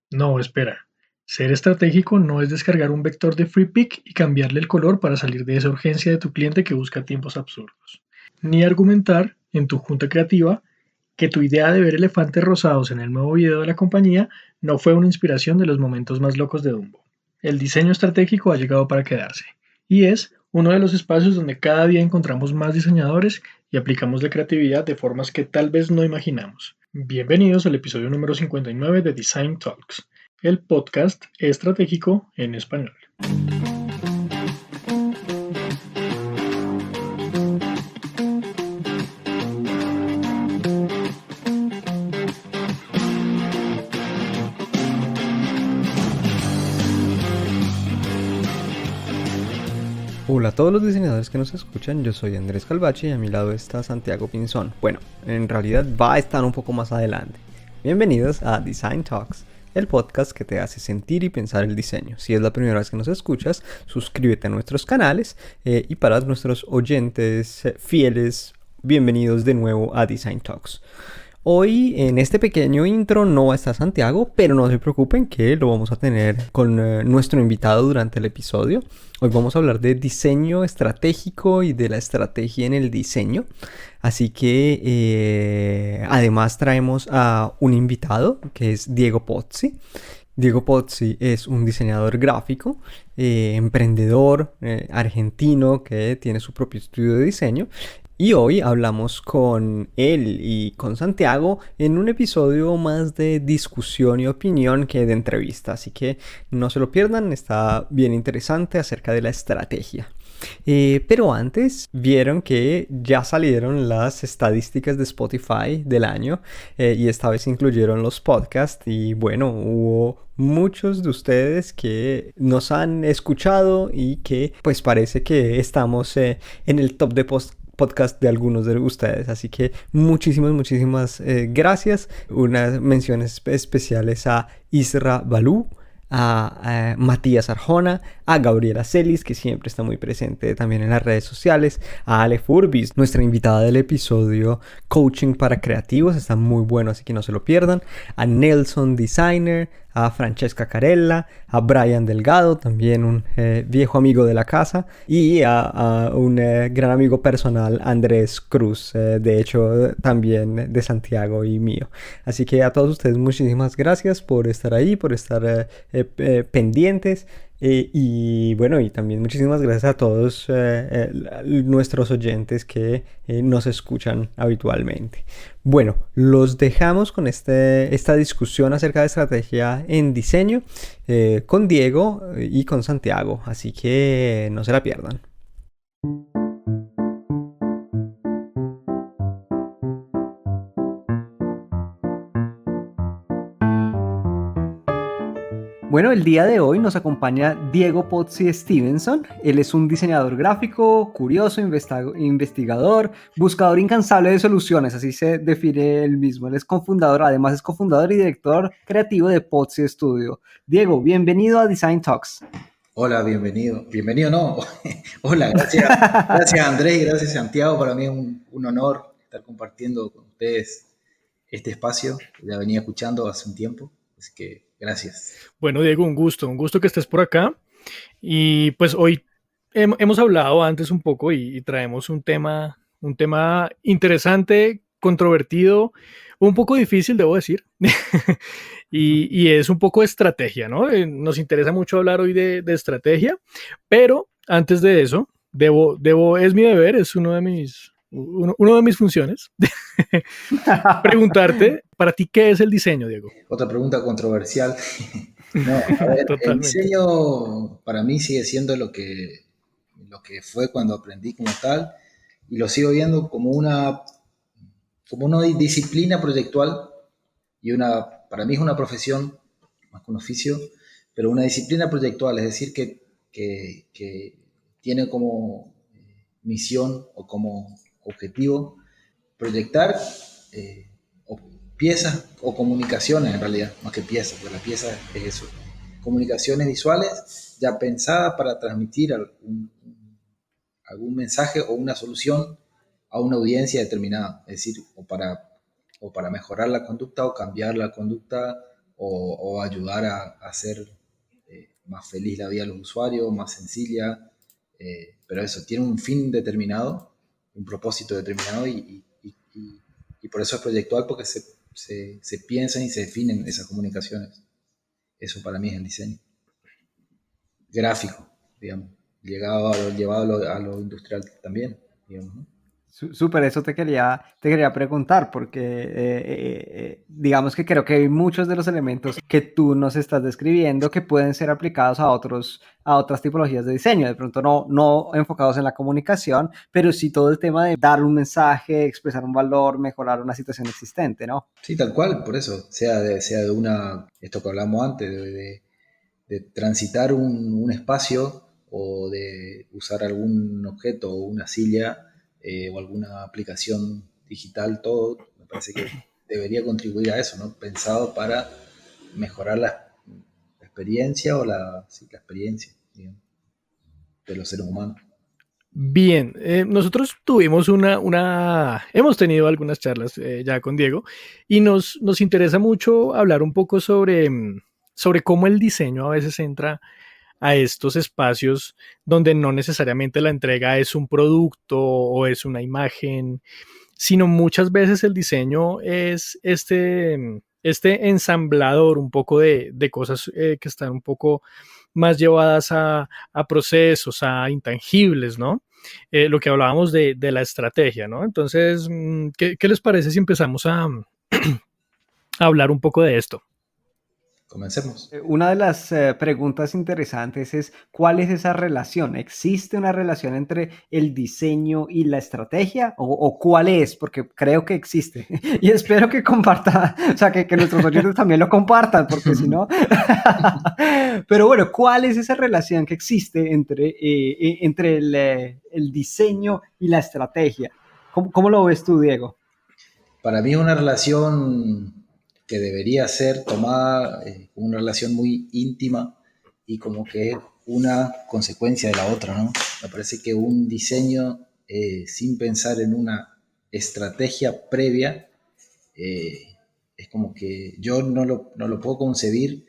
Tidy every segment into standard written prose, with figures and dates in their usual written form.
No, espera. Ser estratégico no es descargar un vector de FreePick y cambiarle el color para salir de esa urgencia de tu cliente que busca tiempos absurdos. Ni argumentar en tu junta creativa que tu idea de ver elefantes rosados en el nuevo video de la compañía no fue una inspiración de los momentos más locos de Dumbo. El diseño estratégico ha llegado para quedarse y es uno de los espacios donde cada día encontramos más diseñadores y aplicamos la creatividad de formas que tal vez no imaginamos. Bienvenidos al episodio número 59 de Design Talks, el podcast estratégico en español. Hola a todos los diseñadores que nos escuchan, yo soy Andrés Calvache y a mi lado está Santiago Pinzón. Bueno, en realidad va a estar un poco más adelante. Bienvenidos a Design Talks, el podcast que te hace sentir y pensar el diseño. Si es la primera vez que nos escuchas, suscríbete a nuestros canales y para nuestros oyentes fieles, bienvenidos de nuevo a Design Talks. Hoy en este pequeño intro no va a estar Santiago, pero no se preocupen que lo vamos a tener con nuestro invitado durante el episodio. Hoy vamos a hablar de diseño estratégico y de la estrategia en el diseño. Así que además traemos a un invitado que es Diego Pozzi. Diego Pozzi es un diseñador gráfico, emprendedor argentino que tiene su propio estudio de diseño. Y hoy hablamos con él y con Santiago en un episodio más de discusión y opinión que de entrevista. Así que no se lo pierdan, está bien interesante acerca de la estrategia. Pero antes vieron que ya salieron las estadísticas de Spotify del año y esta vez incluyeron los podcasts y bueno, hubo muchos de ustedes que nos han escuchado y que pues parece que estamos en el top de podcast de algunos de ustedes, así que muchísimas gracias. Unas menciones especiales a Isra Balú, a Matías Arjona, a Gabriela Celis, que siempre está muy presente también en las redes sociales, a Ale Furbis, nuestra invitada del episodio Coaching para Creativos, está muy bueno, así que no se lo pierdan, a Nelson Designer, a Francesca Carella, a Brian Delgado, también un viejo amigo de la casa, y a un gran amigo personal, Andrés Cruz, de hecho también de Santiago y mío. Así que a todos ustedes muchísimas gracias por estar ahí, por estar pendientes. Y bueno, y también muchísimas gracias a todos nuestros oyentes que nos escuchan habitualmente. Bueno, los dejamos con esta discusión acerca de estrategia en diseño con Diego y con Santiago, así que no se la pierdan. Bueno, el día de hoy nos acompaña Diego Pozzi Stevenson. Él es un diseñador gráfico, curioso, investigador, buscador incansable de soluciones, así se define él mismo. Él es cofundador, además es cofundador y director creativo de Pozzi Studio. Diego, bienvenido a Design Talks. Hola, bienvenido. Bienvenido, no. Hola, gracias Andrés y gracias Santiago. Para mí es un honor estar compartiendo con ustedes este espacio. Ya venía escuchando hace un tiempo, así que gracias. Bueno, Diego, un gusto que estés por acá. Y pues hoy hemos hablado antes un poco y traemos un tema interesante, controvertido, un poco difícil, debo decir. Y es un poco de estrategia, ¿no? Nos interesa mucho hablar hoy de estrategia, pero antes de eso, es mi deber, es uno de mis funciones, preguntarte, para ti, ¿qué es el diseño, Diego? Otra pregunta controversial. No, a ver, el Totalmente. diseño para mí sigue siendo lo que fue cuando aprendí como tal y lo sigo viendo como una disciplina proyectual y para mí es una profesión más que un oficio, pero una disciplina proyectual, es decir, que tiene como misión o como objetivo proyectar o piezas o comunicaciones en realidad, más que piezas, porque la pieza es eso, comunicaciones visuales ya pensadas para transmitir algún mensaje o una solución a una audiencia determinada, es decir, o para mejorar la conducta o cambiar la conducta o ayudar a hacer más feliz la vida de los usuarios, más sencilla, pero eso, tiene un fin determinado, un propósito determinado y por eso es proyectual, porque se piensan y se definen esas comunicaciones. Eso para mí es el diseño. Gráfico, digamos, llevado a lo industrial también, digamos, ¿no? Súper, eso te quería preguntar, porque digamos que creo que hay muchos de los elementos que tú nos estás describiendo que pueden ser aplicados a otras tipologías de diseño, de pronto no enfocados en la comunicación, pero sí todo el tema de dar un mensaje, expresar un valor, mejorar una situación existente, ¿no? Sí, tal cual, por eso, sea de esto que hablamos antes, de transitar un espacio o de usar algún objeto o una silla o alguna aplicación digital, todo, me parece que debería contribuir a eso, ¿no? Pensado para mejorar la experiencia o sí, la experiencia, digamos, de los seres humanos. Bien, nosotros tuvimos hemos tenido algunas charlas ya con Diego y nos interesa mucho hablar un poco sobre cómo el diseño a veces entra a estos espacios donde no necesariamente la entrega es un producto o es una imagen, sino muchas veces el diseño es este ensamblador un poco de cosas que están un poco más llevadas a procesos, a intangibles, ¿no? Lo que hablábamos de la estrategia, ¿no? Entonces, ¿qué les parece si empezamos a hablar un poco de esto? Comencemos. Una de las preguntas interesantes es, ¿cuál es esa relación? ¿Existe una relación entre el diseño y la estrategia? ¿O cuál es? Porque creo que existe. Y espero que comparta, o sea, que nuestros oyentes también lo compartan, porque si no... Pero bueno, ¿cuál es esa relación que existe entre el diseño y la estrategia? ¿Cómo lo ves tú, Diego? Para mí es una relación que debería ser tomada como una relación muy íntima y como que es una consecuencia de la otra, ¿no? Me parece que un diseño sin pensar en una estrategia previa es como que yo no lo puedo concebir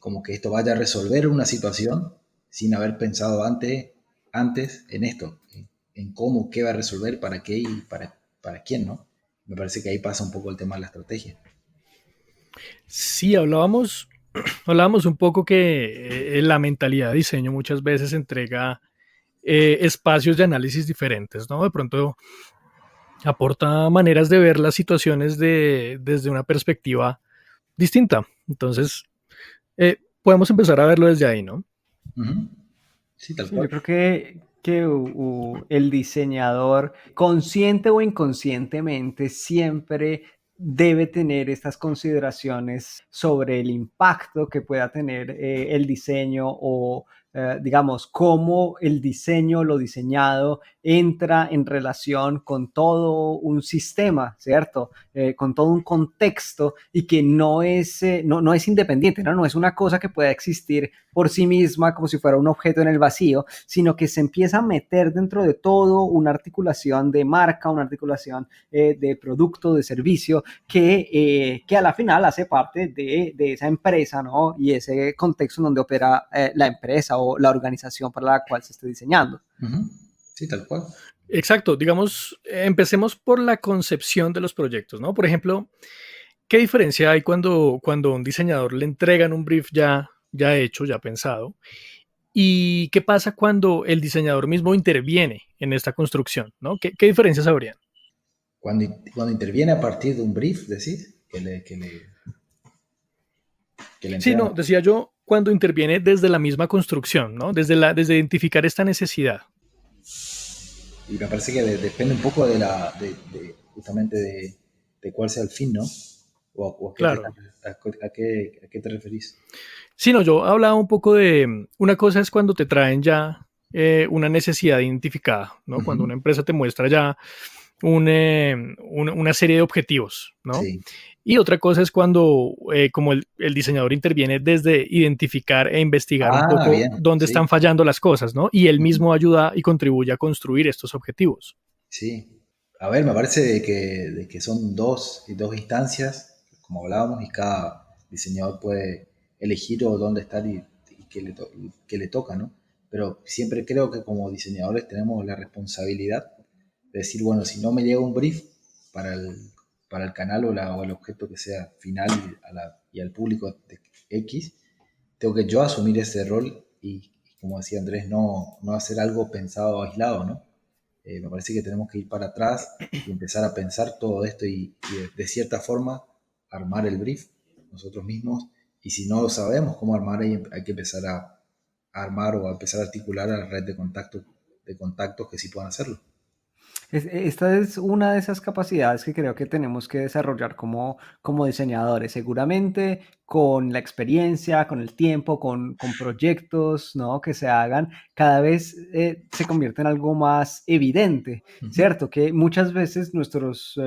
como que esto vaya a resolver una situación sin haber pensado antes en esto, en cómo, qué va a resolver, para qué y para quién, ¿no? Me parece que ahí pasa un poco el tema de la estrategia. Sí, hablábamos un poco que la mentalidad de diseño muchas veces entrega espacios de análisis diferentes, ¿no? De pronto aporta maneras de ver las situaciones desde una perspectiva distinta. Entonces, podemos empezar a verlo desde ahí, ¿no? Uh-huh. Sí, tal Sí, cual. yo creo que el diseñador, consciente o inconscientemente, siempre debe tener estas consideraciones sobre el impacto que pueda tener el diseño o, digamos, cómo el diseño, lo diseñado, entra en relación con todo un sistema, ¿cierto? Con todo un contexto y que no es independiente, ¿no? No es una cosa que pueda existir por sí misma como si fuera un objeto en el vacío, sino que se empieza a meter dentro de todo una articulación de marca, una articulación de producto, de servicio, que a la final hace parte de esa empresa, ¿no? Y ese contexto en donde opera la empresa o la organización para la cual se esté diseñando. Uh-huh. Sí, tal cual. Exacto, digamos, empecemos por la concepción de los proyectos, ¿no? Por ejemplo, ¿qué diferencia hay cuando a un diseñador le entregan un brief ya hecho, ya pensado? ¿Y qué pasa cuando el diseñador mismo interviene en esta construcción? ¿No? ¿Qué diferencias habrían? Cuando interviene a partir de un brief, decís, que le Sí, entregan. no, decía yo, cuando interviene desde la misma construcción, ¿no? Desde identificar esta necesidad. Y me parece que depende un poco justamente de cuál sea el fin, ¿no? O Claro. a qué te referís. Sí, no, yo hablaba un poco de, una cosa es cuando te traen ya una necesidad identificada, ¿no? Cuando Uh-huh. una empresa te muestra ya una serie de objetivos, ¿no? Sí. Y otra cosa es cuando como el diseñador interviene desde identificar e investigar un Ah, poco bien, dónde están sí. fallando las cosas, ¿no? Y él Uh-huh. mismo ayuda y contribuye a construir estos objetivos. Sí. A ver, me parece de que son dos instancias, como hablábamos, y diseñador puede elegir o dónde estar y qué le toca, ¿no? Pero siempre creo que como diseñadores tenemos la responsabilidad de decir, bueno, si no me llega un brief para el canal o el objeto que sea final y al público de X, tengo que yo asumir ese rol y como decía Andrés, no hacer algo pensado aislado, ¿no? Me parece que tenemos que ir para atrás y empezar a pensar todo esto y de cierta forma armar el brief nosotros mismos. Y si no sabemos cómo armar, hay que empezar a armar o a empezar a articular a la red de contactos que sí puedan hacerlo. Esta es una de esas capacidades que creo que tenemos que desarrollar como diseñadores, seguramente con la experiencia, con el tiempo, con proyectos, ¿no? Que se hagan, cada vez se convierte en algo más evidente, ¿cierto? Que muchas veces nuestros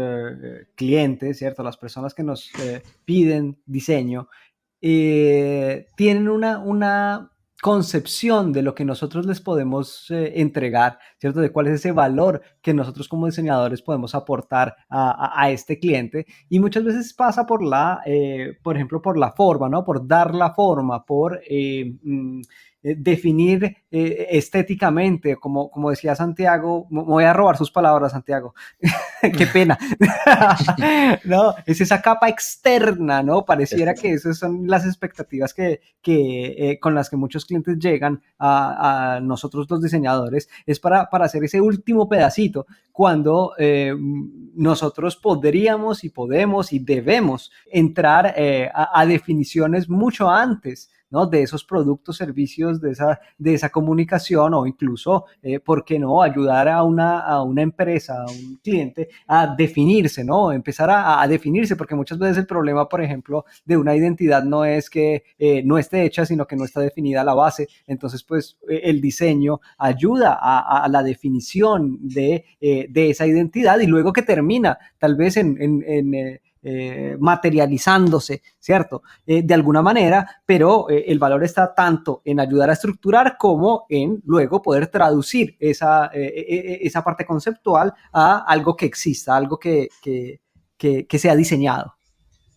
clientes, ¿cierto? Las personas que nos piden diseño, tienen una concepción de lo que nosotros les podemos entregar, ¿cierto? De cuál es ese valor que nosotros como diseñadores podemos aportar a este cliente. Y muchas veces pasa por ejemplo, por la forma, ¿no? Por dar la forma, por definir estéticamente, como decía Santiago, me voy a robar sus palabras, Santiago. Qué pena. No, es esa capa externa, ¿no? Pareciera que esas son las expectativas con las que muchos clientes llegan a nosotros los diseñadores, es para hacer ese último pedacito, cuando nosotros podríamos y podemos y debemos entrar a definiciones mucho antes, ¿no? De esos productos, servicios, de esa comunicación, o incluso, ¿por qué no?, ayudar a una empresa, a un cliente a definirse, ¿no? Empezar a definirse, porque muchas veces el problema, por ejemplo, de una identidad no es que no esté hecha, sino que no está definida la base. Entonces, pues el diseño ayuda a la definición de esa identidad, y luego que termina tal vez materializándose, ¿cierto? De alguna manera, pero el valor está tanto en ayudar a estructurar como en luego poder traducir esa parte conceptual a algo que exista, algo que sea diseñado.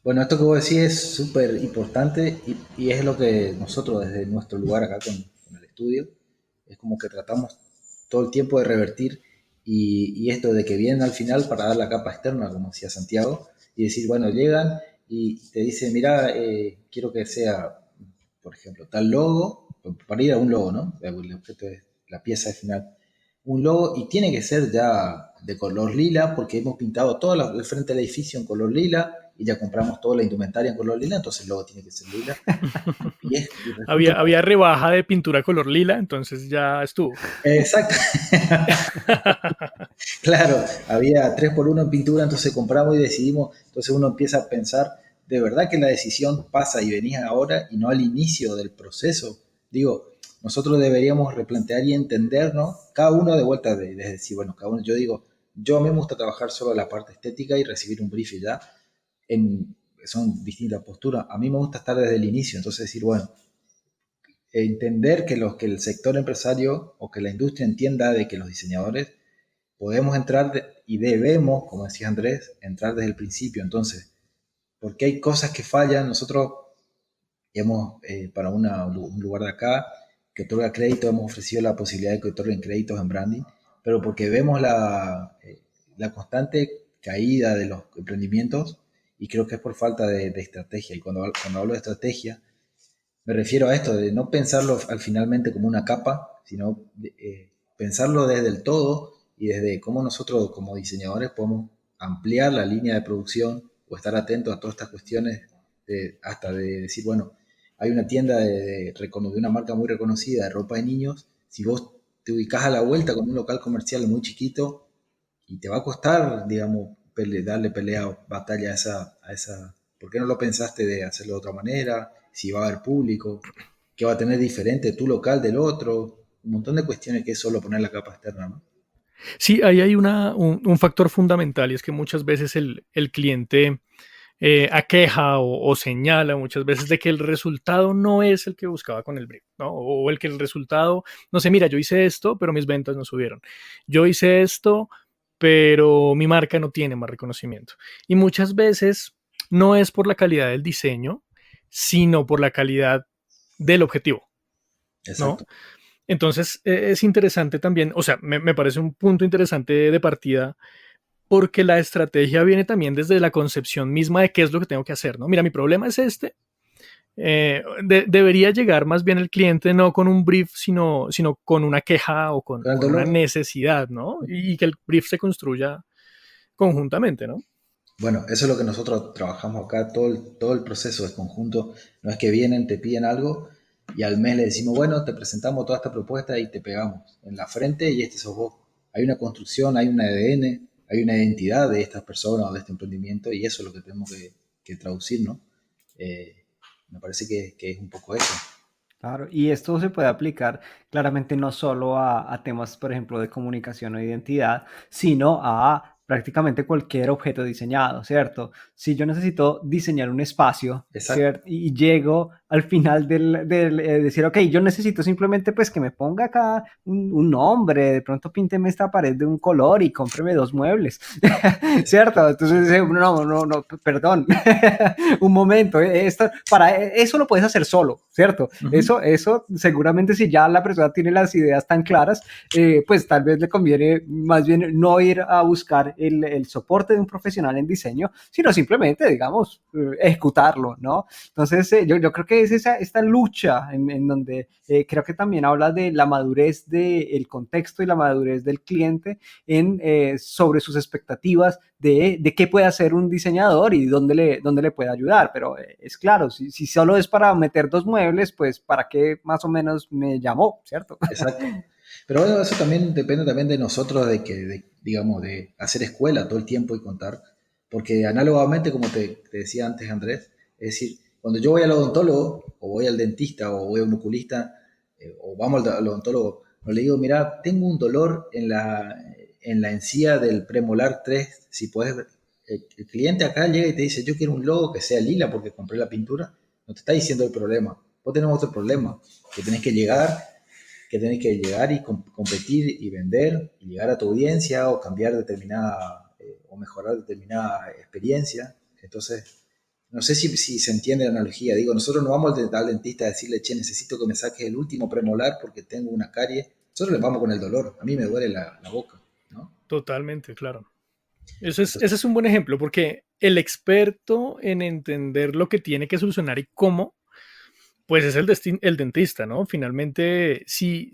Bueno, esto que vos decís es súper importante y es lo que nosotros desde nuestro lugar acá con el estudio, es como que tratamos todo el tiempo de revertir y esto de que vienen al final para dar la capa externa, como decía Santiago, y decir, bueno, llegan y te dicen, mira, quiero que sea, por ejemplo, tal logo, para ir a un logo, ¿no? El objeto es la pieza de final. Un logo y tiene que ser ya de color lila porque hemos pintado todo el frente del edificio en color lila y ya compramos toda la indumentaria en color lila, entonces el logo tiene que ser lila. Y había rebaja de pintura color lila, entonces ya estuvo. Exacto. Claro, había 3x1 en pintura, entonces compramos y decidimos, entonces uno empieza a pensar, de verdad que la decisión pasa y venía ahora y no al inicio del proceso. Digo, nosotros deberíamos replantear y entender, ¿no? Cada uno de vuelta de decir, bueno, cada uno, yo digo, yo a mí me gusta trabajar solo la parte estética y recibir un brief y ya, son distintas posturas. A mí me gusta estar desde el inicio, entonces decir, bueno, entender que el sector empresario o que la industria entienda de que los diseñadores podemos entrar y debemos, como decía Andrés, entrar desde el principio. Entonces, porque hay cosas que fallan, nosotros hemos, para un lugar de acá que otorga crédito, hemos ofrecido la posibilidad de que otorguen créditos en branding, pero porque vemos la constante caída de los emprendimientos y creo que es por falta de estrategia. Y cuando hablo de estrategia, me refiero a esto, de no pensarlo finalmente como una capa, sino pensarlo desde el todo y desde cómo nosotros como diseñadores podemos ampliar la línea de producción o estar atentos a todas estas cuestiones, hasta de decir, bueno, hay una tienda de una marca muy reconocida de ropa de niños, si vos te ubicás a la vuelta con un local comercial muy chiquito y te va a costar, digamos, darle pelea o batalla a esa, ¿por qué no lo pensaste de hacerlo de otra manera? Si va a haber público, qué va a tener diferente tu local del otro, un montón de cuestiones que es solo poner la capa externa, ¿no? Sí, ahí hay un factor fundamental, y es que muchas veces el cliente aqueja o señala muchas veces de que el resultado no es el que buscaba con el brief, ¿no? O el que el resultado, no sé, mira, yo hice esto, pero mis ventas no subieron. Yo hice esto, pero mi marca no tiene más reconocimiento. Y muchas veces no es por la calidad del diseño, sino por la calidad del objetivo, ¿no? Exacto. Entonces es interesante también, o sea, me parece un punto interesante de partida porque la estrategia viene también desde la concepción misma de qué es lo que tengo que hacer, ¿no? Mira, mi problema es este. Debería llegar más bien el cliente no con un brief, sino con una queja o Con el con una dolor. necesidad, ¿no? Y que el brief se construya conjuntamente, ¿no? Bueno, eso es lo que nosotros trabajamos acá, todo el proceso es conjunto. No es que vienen, te piden algo y al mes le decimos, bueno, te presentamos toda esta propuesta y te pegamos en la frente y este sos vos. Hay una construcción, hay un ADN, hay una identidad de estas personas o de este emprendimiento y eso es lo que tenemos que traducir, ¿no? Eh, Me parece que es un poco eso. Claro, y esto se puede aplicar claramente no solo a temas, por ejemplo, de comunicación o identidad, sino a prácticamente cualquier objeto diseñado, ¿cierto? Si yo necesito diseñar un espacio, Exacto. ¿cierto? Y llego al final decir, ok, yo necesito simplemente pues que me ponga acá un nombre, de pronto pínteme esta pared de un color y cómpreme dos muebles, ¿cierto? Entonces, no, perdón, un momento, para eso lo puedes hacer solo, ¿cierto? Ujú. Eso seguramente si ya la persona tiene las ideas tan claras, pues tal vez le conviene más bien no ir a buscar el soporte de un profesional en diseño, sino simplemente, digamos, ejecutarlo, ¿no? Entonces, yo creo que es esta lucha en donde creo que también habla de la madurez del contexto y la madurez del cliente sobre sus expectativas de qué puede hacer un diseñador y dónde le puede ayudar. Pero es claro, si solo es para meter dos muebles, pues para qué más o menos me llamó, ¿cierto? Exacto. Pero bueno, eso también depende también de nosotros, digamos, de hacer escuela todo el tiempo y contar. Porque análogamente, como te decía antes, Andrés, es decir, cuando yo voy al odontólogo, o voy al dentista, o voy a un oculista, o vamos al odontólogo, no le digo, mira, tengo un dolor en la encía del premolar 3 si puedes ver. El cliente acá llega y te dice, yo quiero un logo que sea lila porque compré la pintura. No te está diciendo el problema. Vos tenemos otro problema, que tenés que llegar y competir y vender y llegar a tu audiencia o cambiar determinada o mejorar determinada experiencia. Entonces, no sé si se entiende la analogía. Digo, nosotros no vamos al dentista a decirle, che, necesito que me saques el último premolar porque tengo una carie. Nosotros le vamos con el dolor. A mí me duele la boca, ¿no? Totalmente, claro. Entonces, Ese es un buen ejemplo porque el experto en entender lo que tiene que solucionar y cómo, pues es el dentista, ¿no? Finalmente, si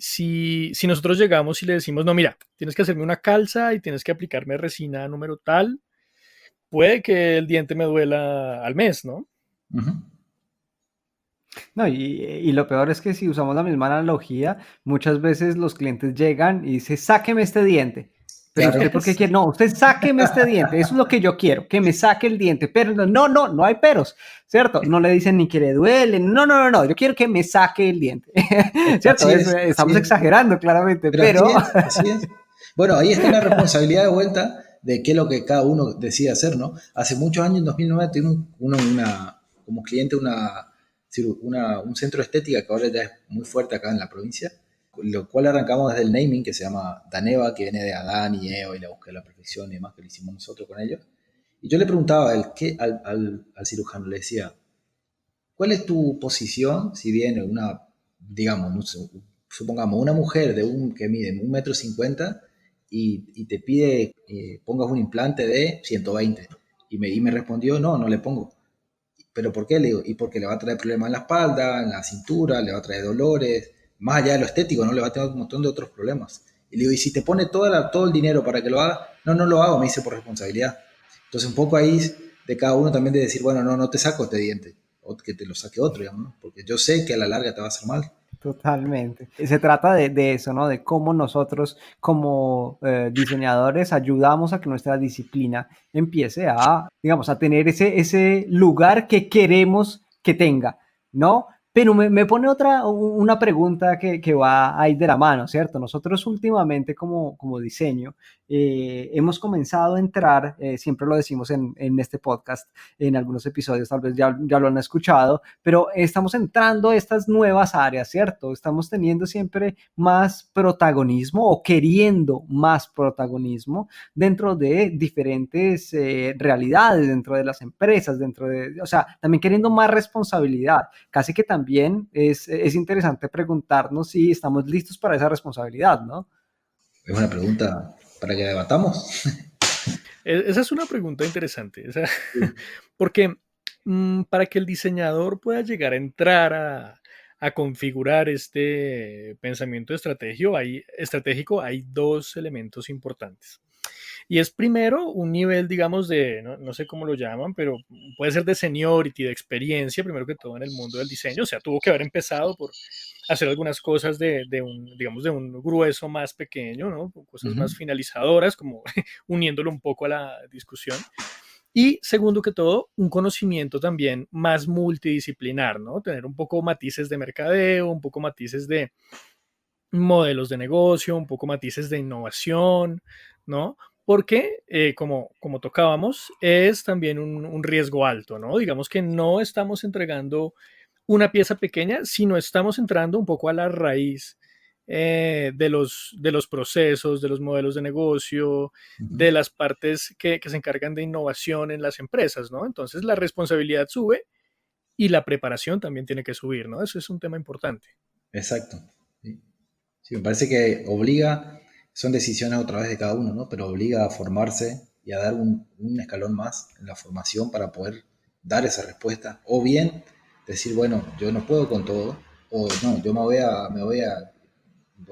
nosotros llegamos y le decimos, no, mira, tienes que hacerme una calza y tienes que aplicarme resina número tal, puede que el diente me duela al mes, ¿no? uh-huh. No, y lo peor es que si usamos la misma analogía, muchas veces los clientes llegan y dicen, sáqueme este diente. Pero Claro, usted, ¿por qué Sí. quiere? No, usted sáqueme este diente, eso es lo que yo quiero, que me saque el diente. Pero no hay peros, ¿cierto? No le dicen ni que le duele, no, yo quiero que me saque el diente, ¿cierto? así Estamos es. exagerando claramente, Pero pero así es, así es. Bueno, ahí está la responsabilidad de vuelta de qué es lo que cada uno decide hacer, ¿no? Hace muchos años, en 2009, tuvimos como cliente un centro de estética que ahora ya es muy fuerte acá en la provincia, lo cual arrancamos desde el naming, que se llama Daneva, que viene de Adán y Eva y la búsqueda de la perfección y demás, que lo hicimos nosotros con ellos. Y yo le preguntaba al cirujano, le decía, ¿cuál es tu posición si viene digamos, supongamos, una mujer que mide 1,50 m y te pide pongas un implante de 120? Y me respondió, no le pongo. ¿Pero por qué? Le digo, y porque le va a traer problemas en la espalda, en la cintura, le va a traer dolores, más allá de lo estético, ¿no? Le va a tener un montón de otros problemas. Y le digo, ¿y si te pone todo el dinero para que lo haga? No lo hago, me dice por responsabilidad. Entonces un poco ahí de cada uno también de decir, bueno, no te saco este diente, o que te lo saque otro, digamos, ¿no? Porque yo sé que a la larga te va a hacer mal. totalmente. Se trata de eso, ¿no? De cómo nosotros como diseñadores ayudamos a que nuestra disciplina empiece a, digamos, a tener ese lugar que queremos que tenga, ¿no? Pero me pone una pregunta que va ahí de la mano, ¿cierto? Nosotros últimamente como diseño hemos comenzado a entrar, siempre lo decimos en este podcast, en algunos episodios tal vez ya lo han escuchado, pero estamos entrando a estas nuevas áreas, ¿cierto? Estamos teniendo siempre más protagonismo o queriendo más protagonismo dentro de diferentes realidades, dentro de las empresas, o sea, también queriendo más responsabilidad. Casi que también es interesante preguntarnos si estamos listos para esa responsabilidad, ¿no? Es una pregunta para que debatamos. Esa es una pregunta interesante, Sí. porque para que el diseñador pueda llegar a entrar a configurar este pensamiento estratégico, hay dos elementos importantes. Y es primero un nivel, digamos, no sé cómo lo llaman, pero puede ser de seniority, de experiencia, primero que todo en el mundo del diseño. O sea, tuvo que haber empezado por hacer algunas cosas digamos, de un grueso más pequeño, ¿no? Cosas Ujú. más finalizadoras, como uniéndolo un poco a la discusión. Y segundo que todo, un conocimiento también más multidisciplinar, ¿no? Tener un poco matices de mercadeo, un poco matices de modelos de negocio, un poco matices de innovación, ¿no? Porque, como tocábamos, es también un riesgo alto, ¿no? Digamos que no estamos entregando una pieza pequeña, sino estamos entrando un poco a la raíz de los procesos, de los modelos de negocio, Ujú. de las partes que se encargan de innovación en las empresas, ¿no? Entonces la responsabilidad sube y la preparación también tiene que subir, ¿no? Eso es un tema importante. Exacto. Sí. Sí, me parece que obliga, son decisiones otra vez de cada uno, ¿no? Pero obliga a formarse y a dar un escalón más en la formación para poder dar esa respuesta. O bien decir, bueno, yo no puedo con todo, o no, yo voy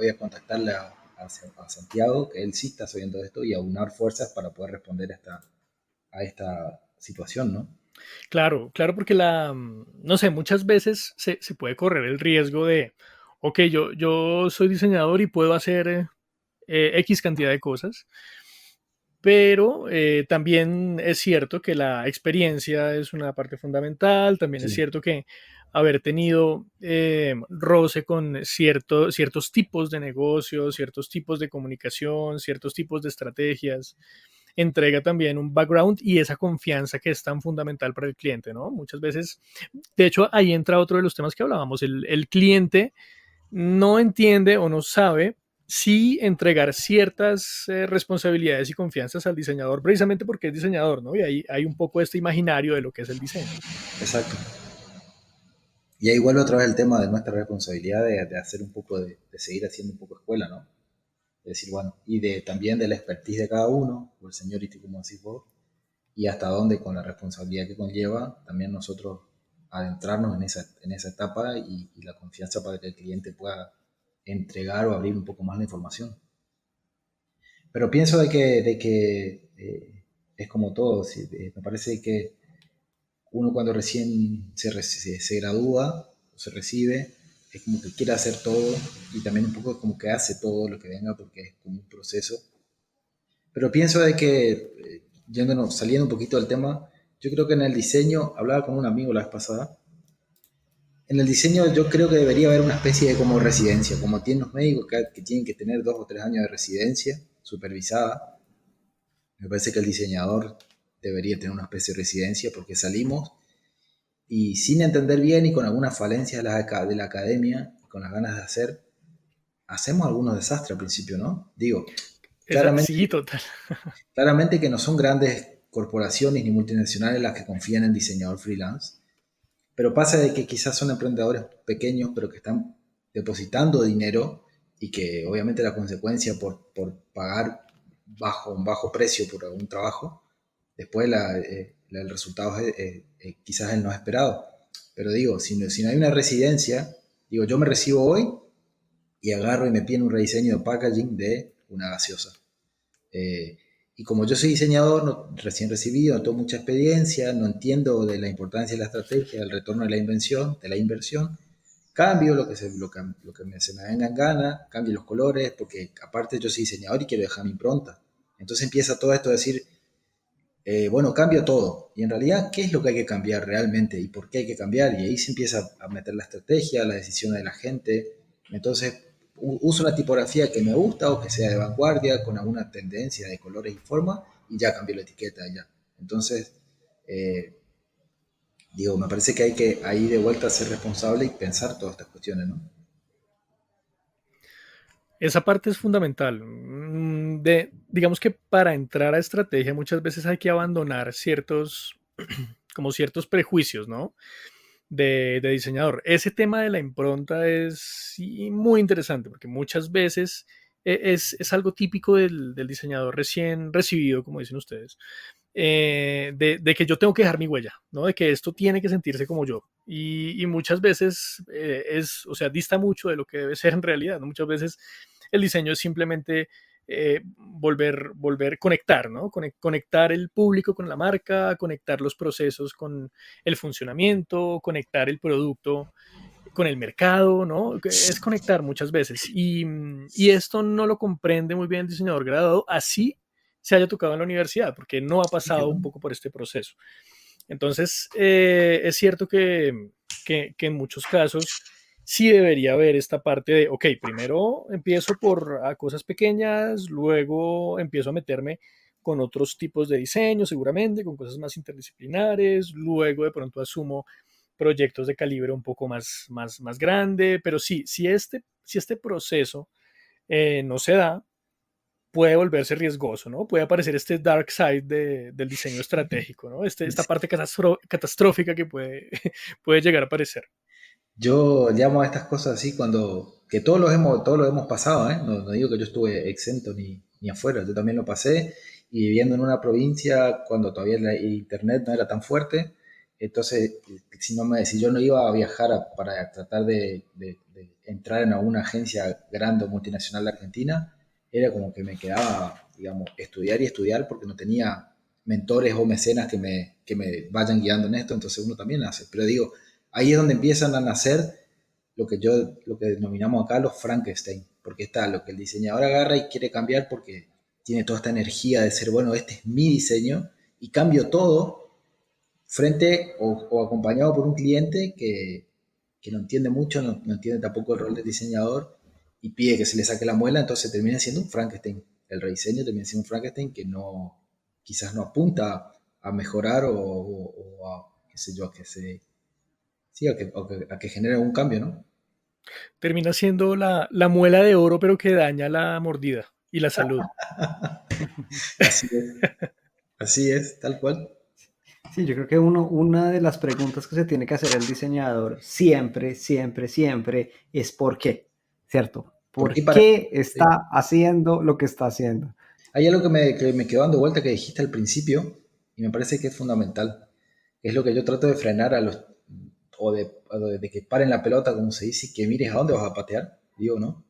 a contactarle a Santiago, que él sí está sabiendo esto, y aunar fuerzas para poder responder a esta situación, ¿no? Claro, claro, porque no sé, muchas veces se puede correr el riesgo de, ok, yo soy diseñador y puedo hacer X cantidad de cosas, pero también es cierto que la experiencia es una parte fundamental, también es Sí. cierto que haber tenido roce con ciertos tipos de negocios, ciertos tipos de comunicación, ciertos tipos de estrategias, entrega también un background y esa confianza que es tan fundamental para el cliente, ¿no? Muchas veces, de hecho, ahí entra otro de los temas que hablábamos, el cliente no entiende o no sabe si entregar ciertas responsabilidades y confianzas al diseñador, precisamente porque es diseñador, ¿no? Y ahí hay un poco este imaginario de lo que es el diseño. Exacto. Y ahí vuelve otra vez el tema de nuestra responsabilidad de hacer un poco de seguir haciendo un poco escuela, ¿no? Es decir, bueno, y también de la expertise de cada uno, o el seniority, como decís vos, y hasta dónde con la responsabilidad que conlleva, también nosotros adentrarnos en esa etapa y la confianza para que el cliente pueda entregar o abrir un poco más la información. Pero pienso de que es como todo, ¿sí? Me parece que uno cuando recién se gradúa o se recibe, es como que quiere hacer todo y también un poco como que hace todo lo que venga porque es como un proceso. Pero pienso de que, saliendo un poquito del tema, yo creo que en el diseño, hablaba con un amigo la vez pasada, en el diseño yo creo que debería haber una especie de como residencia, como tienen los médicos que tienen que tener 2 o 3 años de residencia supervisada. Me parece que el diseñador debería tener una especie de residencia porque salimos y sin entender bien y con algunas falencias de la academia, con las ganas de hacer, hacemos algunos desastres al principio, ¿no? Digo, Sí, claramente, total. claramente que no son grandes corporaciones ni multinacionales las que confían en diseñador freelance, pero pasa de que quizás son emprendedores pequeños, pero que están depositando dinero y que obviamente la consecuencia por pagar un bajo precio por algún trabajo, después el resultado quizás el no esperado. Pero digo, si no hay una residencia, digo, yo me recibo hoy y agarro y me piden un rediseño de packaging de una gaseosa. Eh, y como yo soy diseñador, recién recibido, no tengo mucha experiencia, no entiendo de la importancia de la estrategia, del retorno de la inversión, cambio se me venga en gana, cambio los colores, porque aparte yo soy diseñador y quiero dejar mi impronta. Entonces empieza todo esto a decir, bueno, cambio todo. Y en realidad, ¿qué es lo que hay que cambiar realmente? ¿Y por qué hay que cambiar? Y ahí se empieza a meter la estrategia, la decisión de la gente. Entonces, uso una tipografía que me gusta o que sea de vanguardia, con alguna tendencia de colores y forma, y ya cambió la etiqueta, ya. Entonces, eh, digo, me parece que hay que ahí de vuelta ser responsable y pensar todas estas cuestiones, ¿no? Esa parte es fundamental. Digamos que para entrar a estrategia muchas veces hay que abandonar como ciertos prejuicios, ¿no? De diseñador. Ese tema de la impronta es sí, muy interesante porque muchas veces es algo típico del diseñador recién recibido, como dicen ustedes, de que yo tengo que dejar mi huella, ¿no? De que esto tiene que sentirse como yo. Y muchas veces o sea, dista mucho de lo que debe ser en realidad, ¿no? Muchas veces el diseño es simplemente volver conectar, ¿no? Conectar el público con la marca, conectar los procesos con el funcionamiento, conectar el producto con el mercado, ¿no? Es conectar muchas veces. Y esto no lo comprende muy bien el diseñador graduado, así se haya tocado en la universidad, porque no ha Sí, qué pasado un bueno. poco por este proceso. Entonces, es cierto que en muchos casos sí debería haber esta parte de, ok, primero empiezo por cosas pequeñas, luego empiezo a meterme con otros tipos de diseño, seguramente, con cosas más interdisciplinares, luego de pronto asumo proyectos de calibre un poco más grande, pero sí, si este proceso no se da, puede volverse riesgoso, ¿no? Puede aparecer este dark side del diseño estratégico, ¿no? Esta parte catastrófica que puede llegar a aparecer. Yo llamo a estas cosas así cuando, que todos lo hemos pasado, ¿eh? No, no digo que yo estuve exento ni afuera, yo también lo pasé y viviendo en una provincia cuando todavía el internet no era tan fuerte, entonces si yo no iba a viajar para tratar de entrar en alguna agencia grande o multinacional de Argentina, era como que me quedaba, digamos, estudiar y estudiar porque no tenía mentores o mecenas que me vayan guiando en esto, entonces uno también hace, pero digo, ahí es donde empiezan a nacer lo que denominamos acá los Frankenstein, porque está lo que el diseñador agarra y quiere cambiar porque tiene toda esta energía de ser, bueno, este es mi diseño y cambio todo frente o acompañado por un cliente que no entiende mucho, no entiende tampoco el rol del diseñador y pide que se le saque la muela, entonces termina siendo un Frankenstein. El rediseño termina siendo un Frankenstein que no, quizás no apunta a mejorar o a, qué sé yo, a que se sí, a que genere un cambio, ¿no? Termina siendo la muela de oro, pero que daña la mordida y la salud. Así así es, tal cual. Sí, yo creo que una de las preguntas que se tiene que hacer el diseñador siempre, siempre, siempre es ¿por qué? ¿Cierto? ¿Por qué ¿Por para qué sí. está haciendo lo que está haciendo? Hay algo que me quedó dando vuelta que dijiste al principio y me parece que es fundamental. Es lo que yo trato de frenar a los, de que paren la pelota, como se dice, y que mires a dónde vas a patear, digo, ¿no?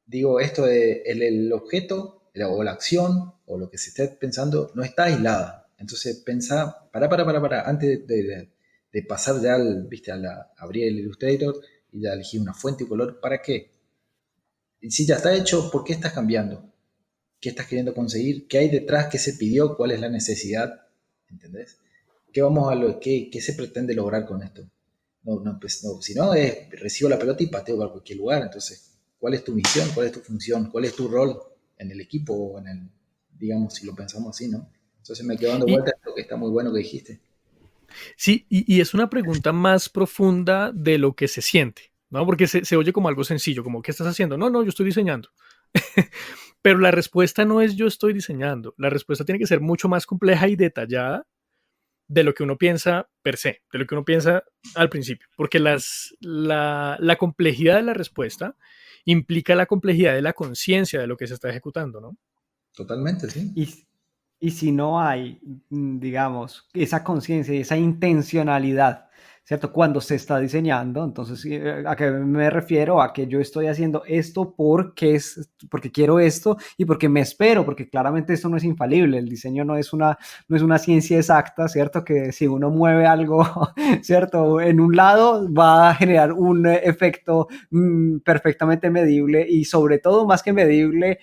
Digo, esto de el objeto o la acción o lo que se esté pensando no está aislada. Entonces pensá, para, antes de pasar ya viste, abrir el Illustrator y ya elegir una fuente y color, ¿para qué? Y si ya está hecho, ¿por qué estás cambiando? ¿Qué estás queriendo conseguir? ¿Qué hay detrás? ¿Qué se pidió? ¿Cuál es la necesidad? ¿Entendés? ¿Qué se pretende lograr con esto? No, si no, recibo la pelota y pateo para cualquier lugar. Entonces, ¿cuál es tu misión? ¿Cuál es tu función? ¿Cuál es tu rol en el equipo o en el, digamos, si lo pensamos así, ¿no? Entonces me quedo dando Y vueltas a lo que está muy bueno que dijiste. sí, y es una pregunta más profunda de lo que se siente, ¿no? Porque se oye como algo sencillo, como ¿qué estás haciendo? No, yo estoy diseñando. Pero la respuesta no es yo estoy diseñando. La respuesta tiene que ser mucho más compleja y detallada de lo que uno piensa per se, de lo que uno piensa al principio. Porque la complejidad de la respuesta implica la complejidad de la conciencia de lo que se está ejecutando, ¿no? Totalmente, sí. Y, y si no hay, digamos, esa conciencia y esa intencionalidad, ¿cierto? Cuando se está diseñando, entonces, ¿a qué me refiero? A que yo estoy haciendo esto porque quiero esto y porque me espero, porque claramente esto no es infalible, el diseño no es una ciencia exacta, ¿cierto? Que si uno mueve algo, ¿cierto? En un lado va a generar un efecto perfectamente medible y sobre todo, más que medible,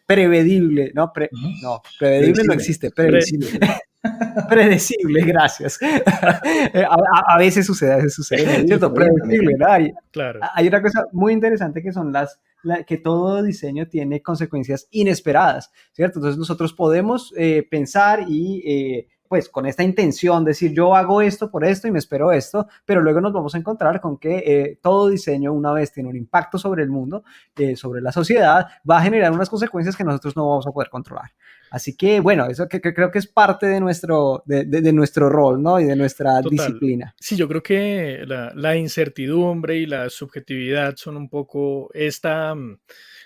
prevedible, ¿no? Ujú. No, prevedible no Previsible, existe, Pre- previsible. Predecible, gracias. A veces sucede, ¿cierto? Predecible, ¿no? Claro, Hay una cosa muy interesante que son que todo diseño tiene consecuencias inesperadas, ¿cierto? Entonces nosotros podemos pensar y pues con esta intención decir yo hago esto por esto y me espero esto, pero luego nos vamos a encontrar con que todo diseño una vez tiene un impacto sobre el mundo, sobre la sociedad, va a generar unas consecuencias que nosotros no vamos a poder controlar. Así que, bueno, eso que creo que es parte de nuestro rol, ¿no? Y de nuestra total. disciplina. Sí, yo creo que la incertidumbre y la subjetividad son un poco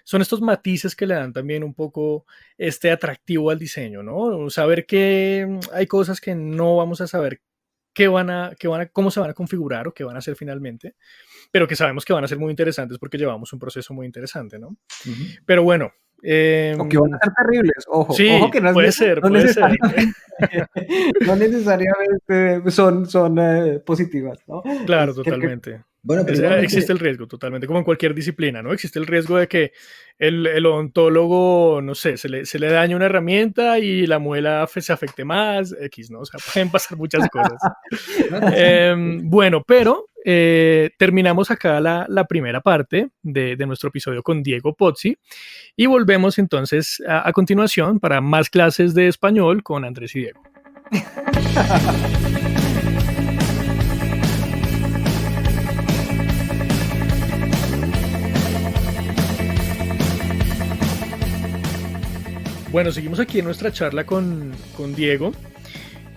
son estos matices que le dan también un poco este atractivo al diseño, ¿no? Saber que hay cosas que no vamos a saber cómo se van a configurar o qué van a hacer finalmente, pero que sabemos que van a ser muy interesantes porque llevamos un proceso muy interesante, ¿no? Ujú. Pero bueno, O que van a ser terribles, ojo sí, que no, puede ser, no puede ser. necesariamente, no necesariamente son positivas, ¿no? Claro, Que totalmente. Bueno, pero igualmente, Existe el riesgo, totalmente, como en cualquier disciplina, ¿no? Existe el riesgo de que el odontólogo, no sé, se le dañe una herramienta y la muela se afecte más, X, ¿no? O sea, pueden pasar muchas cosas. claro, sí. Bueno, pero terminamos acá la primera parte de nuestro episodio con Diego Pozzi y volvemos entonces a continuación para más clases de español con Andrés y Diego. Bueno, seguimos aquí en nuestra charla con Diego.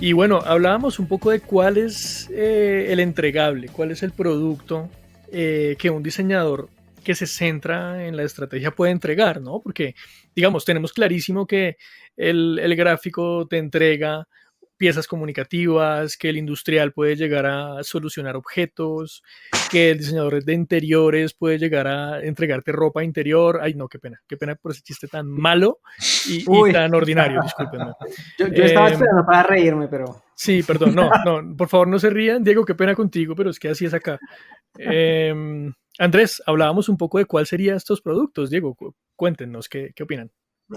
Y bueno, hablábamos un poco de cuál es el entregable, cuál es el producto que un diseñador que se centra en la estrategia puede entregar, ¿no? Porque, digamos, tenemos clarísimo que el gráfico te entrega piezas comunicativas, que el industrial puede llegar a solucionar objetos, que el diseñador de interiores puede llegar a entregarte ropa interior. Ay, no, qué pena por ese chiste tan malo y Uy, tan ordinario, discúlpenme. yo estaba Eh, esperando para reírme, pero Sí, perdón, no, por favor no se rían, Diego, qué pena contigo, pero es que así es acá. Andrés, hablábamos un poco de cuál serían estos productos, Diego, cuéntenos, ¿qué opinan?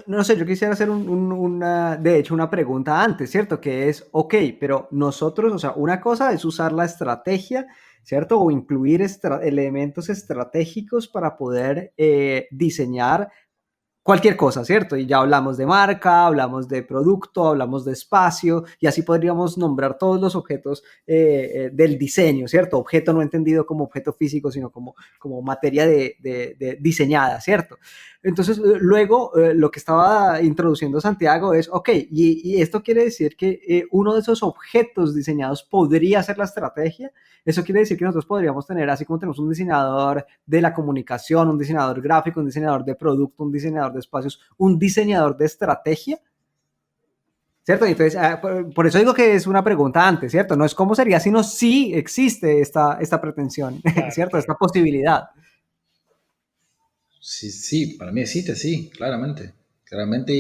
no sé, yo quisiera hacer de hecho, una pregunta antes, ¿cierto? Que es, ok, pero nosotros, o sea, una cosa es usar la estrategia, ¿cierto? O incluir elementos estratégicos para poder diseñar cualquier cosa, ¿cierto? Y ya hablamos de marca, hablamos de producto, hablamos de espacio, y así podríamos nombrar todos los objetos del diseño, ¿cierto? Objeto no entendido como objeto físico, sino como materia de diseñada, ¿cierto? Entonces, luego, lo que estaba introduciendo Santiago es, ok, y esto quiere decir que uno de esos objetos diseñados podría ser la estrategia. Eso quiere decir que nosotros podríamos tener, así como tenemos un diseñador de la comunicación, un diseñador gráfico, un diseñador de producto, un diseñador de espacios, un diseñador de estrategia, ¿cierto? Entonces, por eso digo que es una pregunta antes, ¿cierto? No es cómo sería, sino si existe esta pretensión, Claro, ¿cierto? Esta claro. posibilidad. Sí, sí, para mí existe, sí, claramente. Claramente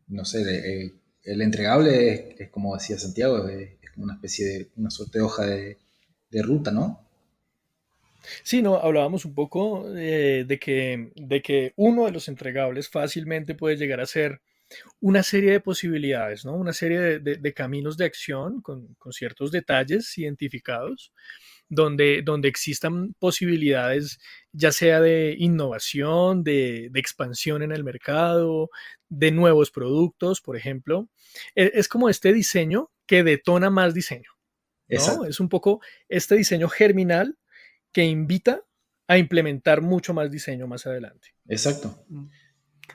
no sé, el entregable es como decía Santiago, es como una especie de, una suerte de hoja de ruta, ¿no? Sí, no, hablábamos un poco de que uno de los entregables fácilmente puede llegar a ser una serie de posibilidades, ¿no? Una serie de caminos de acción con ciertos detalles identificados donde existan posibilidades, ya sea de innovación, de expansión en el mercado, de nuevos productos, por ejemplo. Es como este diseño que detona más diseño, ¿no? Exacto, Es un poco este diseño germinal que invita a implementar mucho más diseño más adelante. exacto.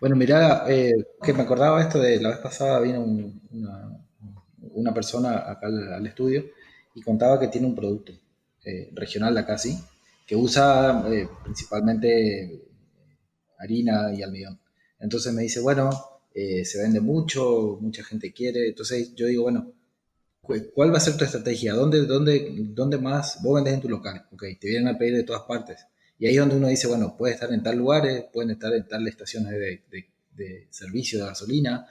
Bueno, mirá, que me acordaba esto de la vez pasada vino una persona acá al estudio y contaba que tiene un producto regional de acá, sí, que usa principalmente harina y almidón. Entonces me dice, bueno, se vende mucho, mucha gente quiere. Entonces yo digo, bueno, ¿cuál va a ser tu estrategia? ¿Dónde más vos vendés en tu local? Ok, te vienen a pedir de todas partes. Y ahí es donde uno dice, bueno, puede estar en tal lugares, pueden estar en tal estaciones de servicio de gasolina,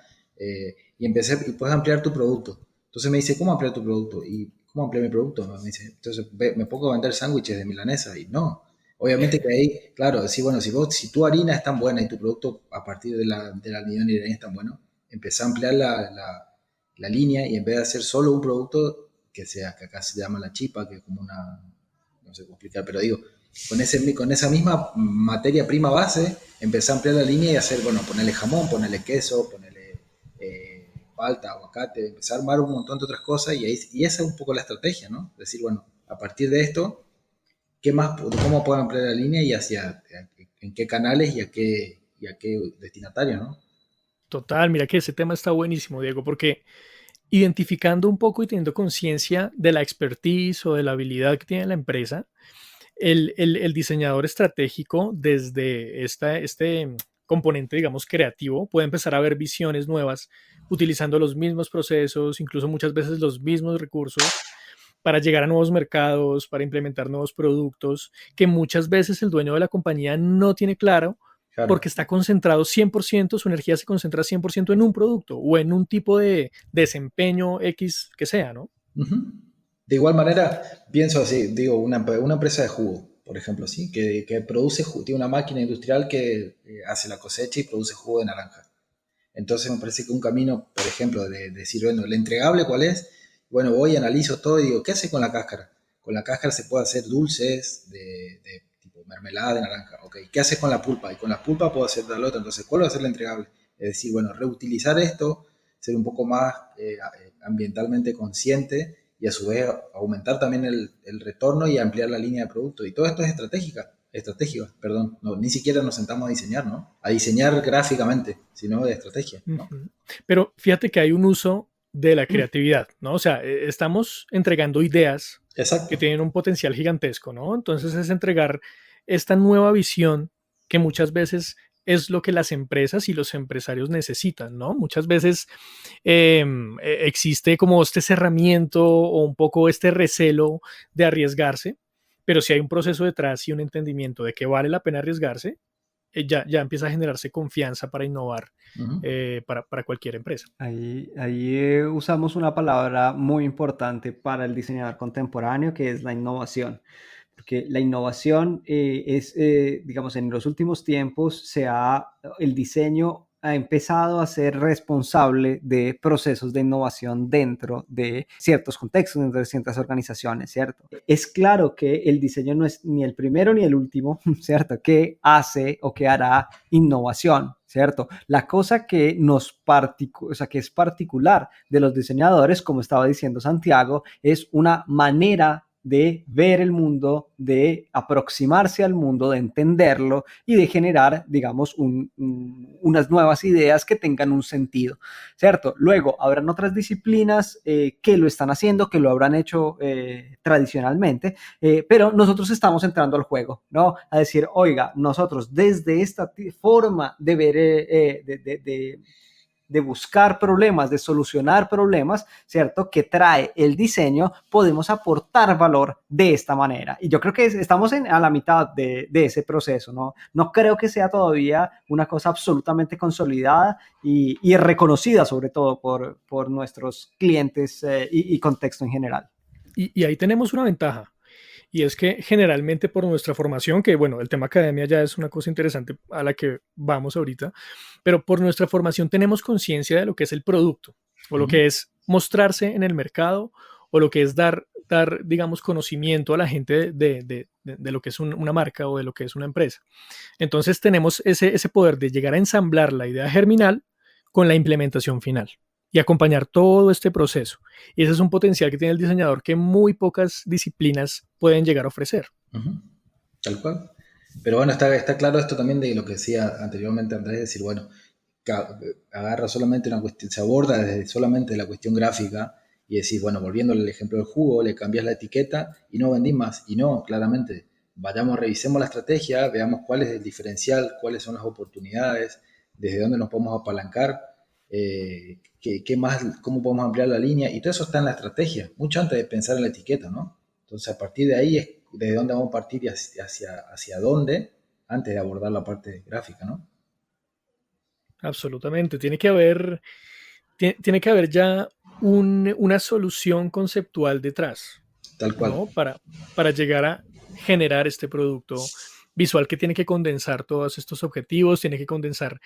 y puedes ampliar tu producto. Entonces me dice, ¿cómo ampliar tu producto? ¿Y cómo ampliar mi producto? Me dice, entonces me pongo a vender sándwiches de milanesa y no. Obviamente que ahí, claro, decir, bueno, si tu harina es tan buena y tu producto a partir de la almidón y de la harina es tan bueno, empezá a ampliar la línea y en vez de hacer solo un producto, que acá se llama la chipa, que es como una, no sé cómo explicar, pero digo, con esa misma materia prima base, empecé a ampliar la línea y hacer, bueno, ponerle jamón, ponerle queso, ponerle palta, aguacate, empecé a armar un montón de otras cosas y esa es un poco la estrategia, ¿no? Decir, bueno, a partir de esto, ¿qué más, cómo puedo ampliar la línea y en qué canales y a qué destinatario, ¿no? Total, mira que ese tema está buenísimo, Diego, porque identificando un poco y teniendo conciencia de la expertise o de la habilidad que tiene la empresa, el diseñador estratégico desde este componente, digamos, creativo, puede empezar a ver visiones nuevas utilizando los mismos procesos, incluso muchas veces los mismos recursos para llegar a nuevos mercados, para implementar nuevos productos, que muchas veces el dueño de la compañía no tiene claro Claro. porque está concentrado 100%, su energía se concentra 100% en un producto o en un tipo de desempeño X que sea, ¿no? Uh-huh. De igual manera, pienso así, digo, una empresa de jugo, por ejemplo, ¿sí? Que produce jugo, tiene una máquina industrial que hace la cosecha y produce jugo de naranja. Entonces me parece que un camino, por ejemplo, de decir, bueno, el entregable, ¿cuál es? Bueno, voy, analizo todo y digo, ¿qué hace con la cáscara? Con la cáscara se puede hacer dulces de tipo mermelada de naranja. Ok, ¿qué hace con la pulpa? Y con la pulpa puedo hacer tal otra. Entonces, ¿cuál va a ser el entregable? Es decir, bueno, reutilizar esto, ser un poco más ambientalmente consciente y a su vez aumentar también el retorno y ampliar la línea de producto. Y todo esto es estratégica, perdón. No, ni siquiera nos sentamos a diseñar, ¿no? A diseñar gráficamente, sino de estrategia, ¿no? Ujú. Pero fíjate que hay un uso de la creatividad, ¿no? O sea, estamos entregando ideas que Exacto. tienen un potencial gigantesco, ¿no? Entonces es entregar esta nueva visión que muchas veces es lo que las empresas y los empresarios necesitan, ¿no? Muchas veces existe como este cerramiento o un poco este recelo de arriesgarse, pero si hay un proceso detrás y un entendimiento de que vale la pena arriesgarse, ya empieza a generarse confianza para innovar Uh-huh. para cualquier empresa. Ahí usamos una palabra muy importante para el diseñador contemporáneo, que es la innovación. Porque la innovación digamos, en los últimos tiempos el diseño ha empezado a ser responsable de procesos de innovación dentro de ciertos contextos, dentro de ciertas organizaciones, ¿cierto? Es claro que el diseño no es ni el primero ni el último, ¿cierto? Que hace o que hará innovación, ¿cierto? La cosa o sea, que es particular de los diseñadores, como estaba diciendo Santiago, es una manera de ver el mundo, de aproximarse al mundo, de entenderlo y de generar, digamos, unas nuevas ideas que tengan un sentido, ¿cierto? Luego, habrán otras disciplinas que lo están haciendo, que lo habrán hecho tradicionalmente, pero nosotros estamos entrando al juego, ¿no? A decir, oiga, nosotros desde esta forma de ver, de buscar problemas, de solucionar problemas, ¿cierto? Que trae el diseño, podemos aportar valor de esta manera. Y yo creo que estamos a la mitad de ese proceso, ¿no? No creo que sea todavía una cosa absolutamente consolidada y reconocida, sobre todo por nuestros clientes y contexto en general. Y ahí tenemos una ventaja, y es que generalmente por nuestra formación, que bueno, el tema academia ya es una cosa interesante a la que vamos ahorita, pero por nuestra formación tenemos conciencia de lo que es el producto, o lo Uh-huh. que es mostrarse en el mercado, o lo que es dar digamos, conocimiento a la gente de lo que es una marca o de lo que es una empresa. Entonces tenemos ese poder de llegar a ensamblar la idea germinal con la implementación final y acompañar todo este proceso. Y ese es un potencial que tiene el diseñador que muy pocas disciplinas pueden llegar a ofrecer. Uh-huh. Tal cual. Pero bueno, está claro esto también de lo que decía anteriormente Andrés, decir, bueno, agarra solamente una cuestión, se aborda desde solamente la cuestión gráfica y decir, bueno, volviendo al ejemplo del jugo, le cambias la etiqueta y no vendís más. Y no, claramente, vayamos, revisemos la estrategia, veamos cuál es el diferencial, cuáles son las oportunidades, desde dónde nos podemos apalancar, qué más, cómo podemos ampliar la línea, y todo eso está en la estrategia, mucho antes de pensar en la etiqueta, ¿no? Entonces, a partir de ahí es desde dónde vamos a partir y hacia dónde, antes de abordar la parte gráfica, ¿no? Absolutamente. Tiene que haber ya una solución conceptual detrás, Tal cual. ¿no? Para llegar a generar este producto visual que tiene que condensar todos estos objetivos, tiene que condensar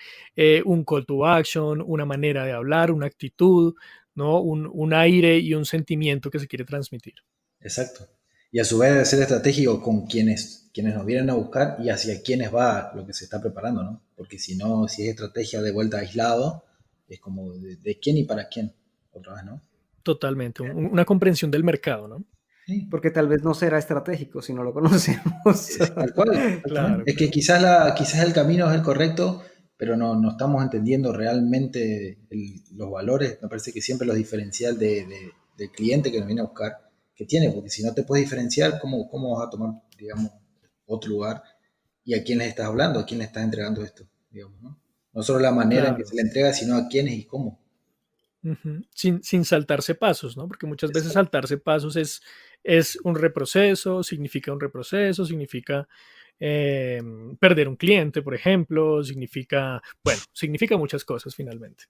un call to action, una manera de hablar, una actitud, ¿no? Un aire y un sentimiento que se quiere transmitir. Exacto. Y a su vez debe ser estratégico con quienes nos vienen a buscar y hacia quienes va lo que se está preparando, ¿no? Porque si no, si es estrategia de vuelta aislado, es como de quién y para quién, otra vez, ¿no? Totalmente, una comprensión del mercado, ¿no? Sí, Porque tal vez no será estratégico si no lo conocemos. es tal cual, exactamente. Claro, Es que claro. quizás el camino es el correcto, pero no estamos entendiendo realmente los valores. Me parece que siempre los diferencial del cliente que nos viene a buscar, que tiene, porque si no te puedes diferenciar, ¿cómo vas a tomar, digamos, otro lugar? ¿Y a quién les estás hablando? ¿A quién le estás entregando esto? Digamos, ¿no? No solo la manera en que se Claro. le entrega, sino a quiénes y cómo. Ujú. Sin saltarse pasos, ¿no? Porque muchas veces Exacto. saltarse pasos es un reproceso, significa un reproceso, significa eh, perder un cliente, por ejemplo, significa, bueno, significa muchas cosas finalmente.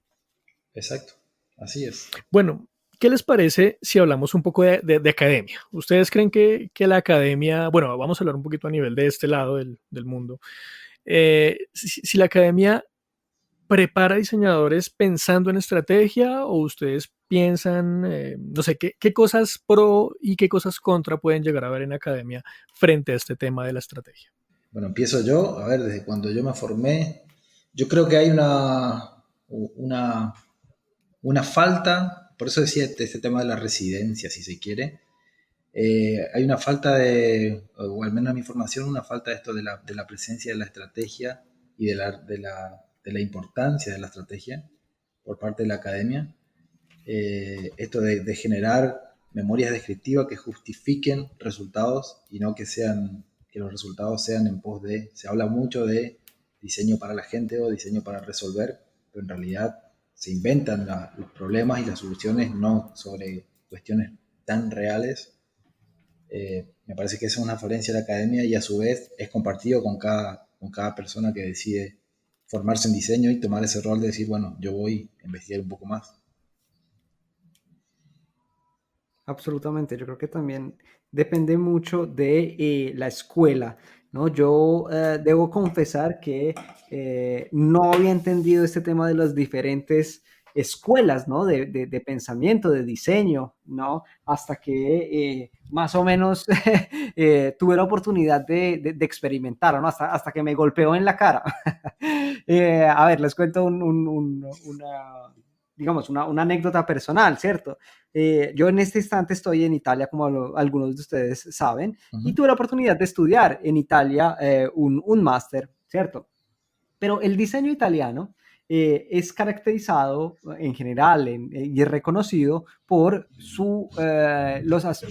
Exacto. Así es. Bueno, ¿qué les parece si hablamos un poco de academia? ¿Ustedes creen que la academia, bueno, vamos a hablar un poquito a nivel de este lado del mundo, si la academia prepara diseñadores pensando en estrategia o ustedes piensan, no sé, qué cosas pro y qué cosas contra pueden llegar a ver en academia frente a este tema de la estrategia? Bueno, empiezo yo. A ver, desde cuando yo me formé, yo creo que hay una, una falta, por eso decía este tema de la residencia, si se quiere. Hay una falta o al menos en mi formación, una falta de esto de la presencia de la estrategia y de la importancia de la estrategia por parte de la academia. Esto de generar memorias descriptivas que justifiquen resultados y no que los resultados sean en pos de, se habla mucho de diseño para la gente o diseño para resolver, pero en realidad se inventan los problemas y las soluciones no sobre cuestiones tan reales. Me parece que esa es una falencia de la academia y a su vez es compartido con cada persona que decide formarse en diseño y tomar ese rol de decir, bueno, yo voy a investigar un poco más. Absolutamente, yo creo que también depende mucho de la escuela, ¿no? Yo debo confesar que no había entendido este tema de las diferentes escuelas, ¿no? De pensamiento, de diseño, ¿no? Hasta que más o menos tuve la oportunidad de experimentar, ¿no? Hasta que me golpeó en la cara. A ver, les cuento digamos, una anécdota personal, ¿cierto? Yo en este instante estoy en Italia, como algunos de ustedes saben, Uh y -huh. tuve la oportunidad de estudiar en Italia un máster, ¿cierto? Pero el diseño italiano es caracterizado en general y es reconocido por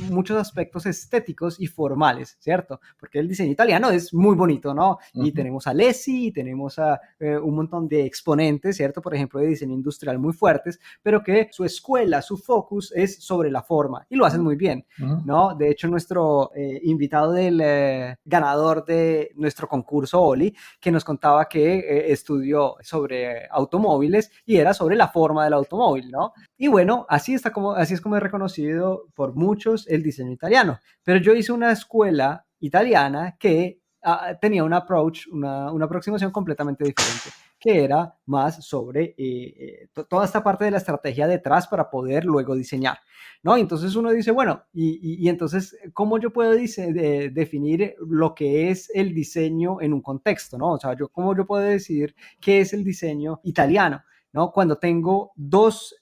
muchos aspectos estéticos y formales, ¿cierto? Porque el diseño italiano es muy bonito, ¿no? Uh Y -huh. tenemos a Lessi, y tenemos a un montón de exponentes, ¿cierto? Por ejemplo, de diseño industrial muy fuertes, pero que su escuela, su focus es sobre la forma y lo hacen muy bien. Uh -huh. ¿No? De hecho, nuestro invitado del ganador de nuestro concurso Oli, que nos contaba que estudió sobre automóviles y era sobre la forma del automóvil, ¿no? Y bueno, así es como es reconocido por muchos el diseño italiano. Pero yo hice una escuela italiana que tenía un approach, una aproximación completamente diferente, que era más sobre toda esta parte de la estrategia detrás para poder luego diseñar, ¿no? Entonces uno dice, bueno, y entonces, ¿cómo yo puedo definir lo que es el diseño en un contexto, ¿no? O sea, ¿cómo yo puedo decidir qué es el diseño italiano, ¿no? Cuando tengo dos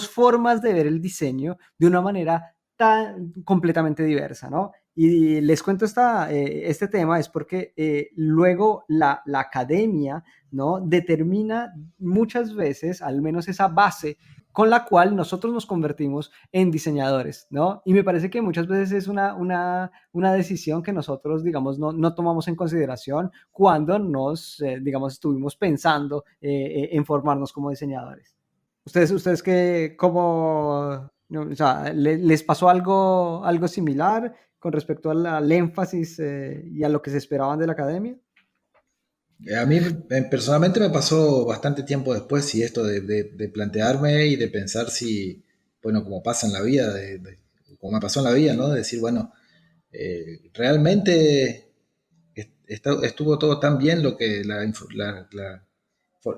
formas de ver el diseño de una manera tan completamente diversa, ¿no? Y les cuento este tema es porque luego la academia, ¿no? Determina muchas veces, al menos esa base con la cual nosotros nos convertimos en diseñadores, ¿no? Y me parece que muchas veces es una decisión que nosotros, digamos, no tomamos en consideración cuando digamos, estuvimos pensando en formarnos como diseñadores. ¿Ustedes qué, cómo, no, o sea, les pasó algo similar con respecto al énfasis y a lo que se esperaban de la academia? A mí personalmente me pasó bastante tiempo después, y esto de plantearme y de pensar si, bueno, como pasa en la vida, como me pasó en la vida, ¿no? De decir, bueno, realmente estuvo todo tan bien lo que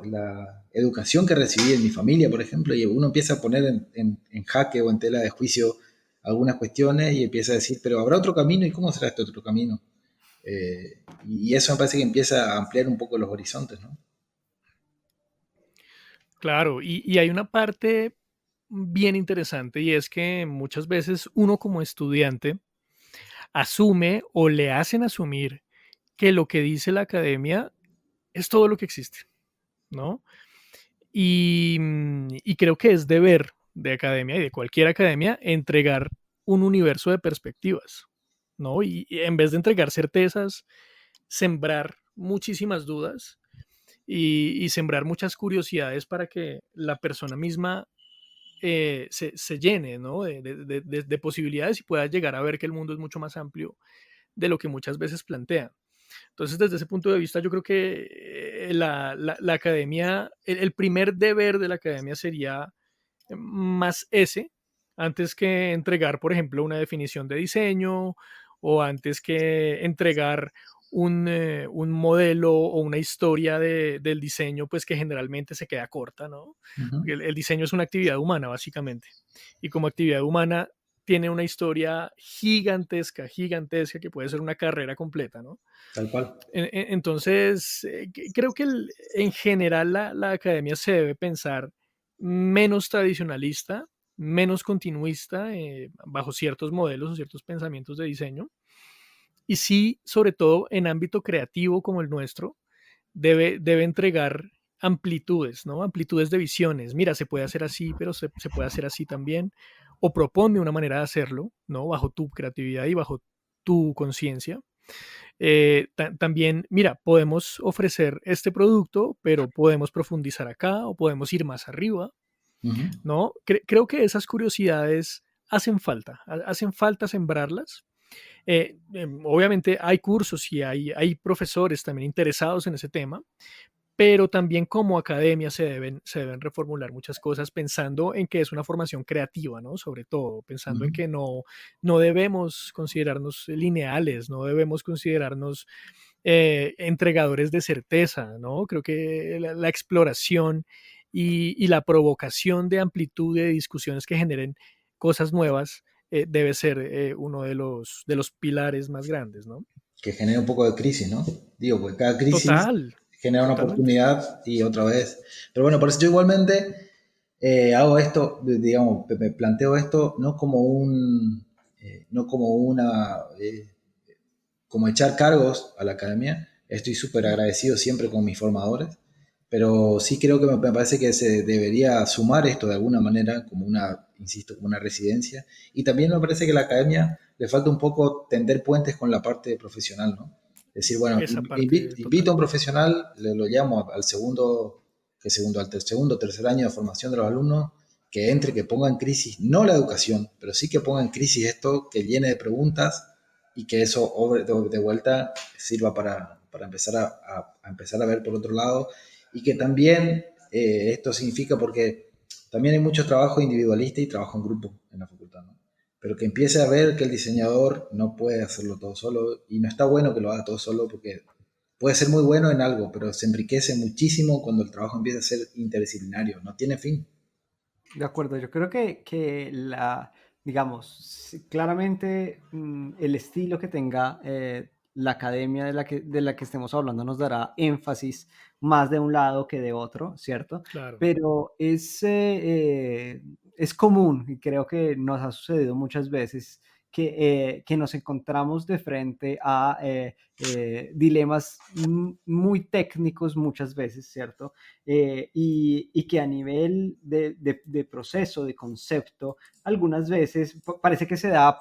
la educación que recibí en mi familia, por ejemplo, y uno empieza a poner en jaque o en tela de juicio algunas cuestiones y empieza a decir, pero ¿habrá otro camino? ¿Y cómo será este otro camino? Y eso me parece que empieza a ampliar un poco los horizontes, ¿no? Claro, y hay una parte bien interesante y es que muchas veces uno como estudiante asume o le hacen asumir que lo que dice la academia es todo lo que existe, ¿no? Y creo que es deber de academia y de cualquier academia entregar un universo de perspectivas, ¿no? Y en vez de entregar certezas, sembrar muchísimas dudas y sembrar muchas curiosidades para que la persona misma se llene, ¿no? De posibilidades y pueda llegar a ver que el mundo es mucho más amplio de lo que muchas veces plantea. Entonces, desde ese punto de vista, yo creo que la academia, el primer deber de la academia sería más ese, antes que entregar, por ejemplo, una definición de diseño o antes que entregar un modelo o una historia del diseño, pues que generalmente se queda corta, ¿no? Porque Ujú. el diseño es una actividad humana, básicamente. Y como actividad humana tiene una historia gigantesca, gigantesca, que puede ser una carrera completa, ¿no? Tal cual. Entonces, creo que en general la academia se debe pensar menos tradicionalista, menos continuista, bajo ciertos modelos o ciertos pensamientos de diseño. Y sí, sobre todo en ámbito creativo como el nuestro, debe entregar amplitudes, ¿no? Amplitudes de visiones. Mira, se puede hacer así, pero se puede hacer así también. O propone una manera de hacerlo, ¿no? Bajo tu creatividad y bajo tu conciencia. También, mira, podemos ofrecer este producto, pero podemos profundizar acá o podemos ir más arriba, Ujú. ¿no? Creo que esas curiosidades hacen falta sembrarlas. Obviamente hay cursos y hay profesores también interesados en ese tema, pero también como academia se deben reformular muchas cosas pensando en que es una formación creativa, ¿no? Sobre todo, pensando en Ujú. que no debemos considerarnos lineales, no debemos considerarnos entregadores de certeza, ¿no? Creo que la exploración y la provocación de amplitud de discusiones que generen cosas nuevas debe ser uno de los pilares más grandes, ¿no? Que genera un poco de crisis, ¿no? Digo, porque cada crisis Total, genera una totalmente. oportunidad y otra vez. Pero bueno, por eso yo igualmente hago esto, digamos, me planteo esto no como no como como echar cargos a la academia. Estoy súper agradecido siempre con mis formadores, pero sí creo que me parece que se debería sumar esto de alguna manera como una, insisto, como una residencia. Y también me parece que a la academia le falta un poco tender puentes con la parte profesional, ¿no? Es decir, bueno, Esa parte invito a total. un profesional, lo llamo al segundo, tercer año de formación de los alumnos, que entre, que ponga en crisis, no la educación, pero sí que ponga en crisis esto, que llene de preguntas y que eso de vuelta sirva para empezar a empezar a ver por otro lado y que también esto significa porque también hay mucho trabajo individualista y trabajo en grupo en la facultad, ¿no? Pero que empiece a ver que el diseñador no puede hacerlo todo solo y no está bueno que lo haga todo solo porque puede ser muy bueno en algo, pero se enriquece muchísimo cuando el trabajo empieza a ser interdisciplinario, no tiene fin. De acuerdo, yo creo que digamos, claramente el estilo que tenga la academia de la que estemos hablando nos dará énfasis más de un lado que de otro, ¿cierto? Claro. Pero es común y creo que nos ha sucedido muchas veces que nos encontramos de frente a dilemas muy técnicos muchas veces, ¿cierto? Y que a nivel de proceso, de concepto, algunas veces parece que se da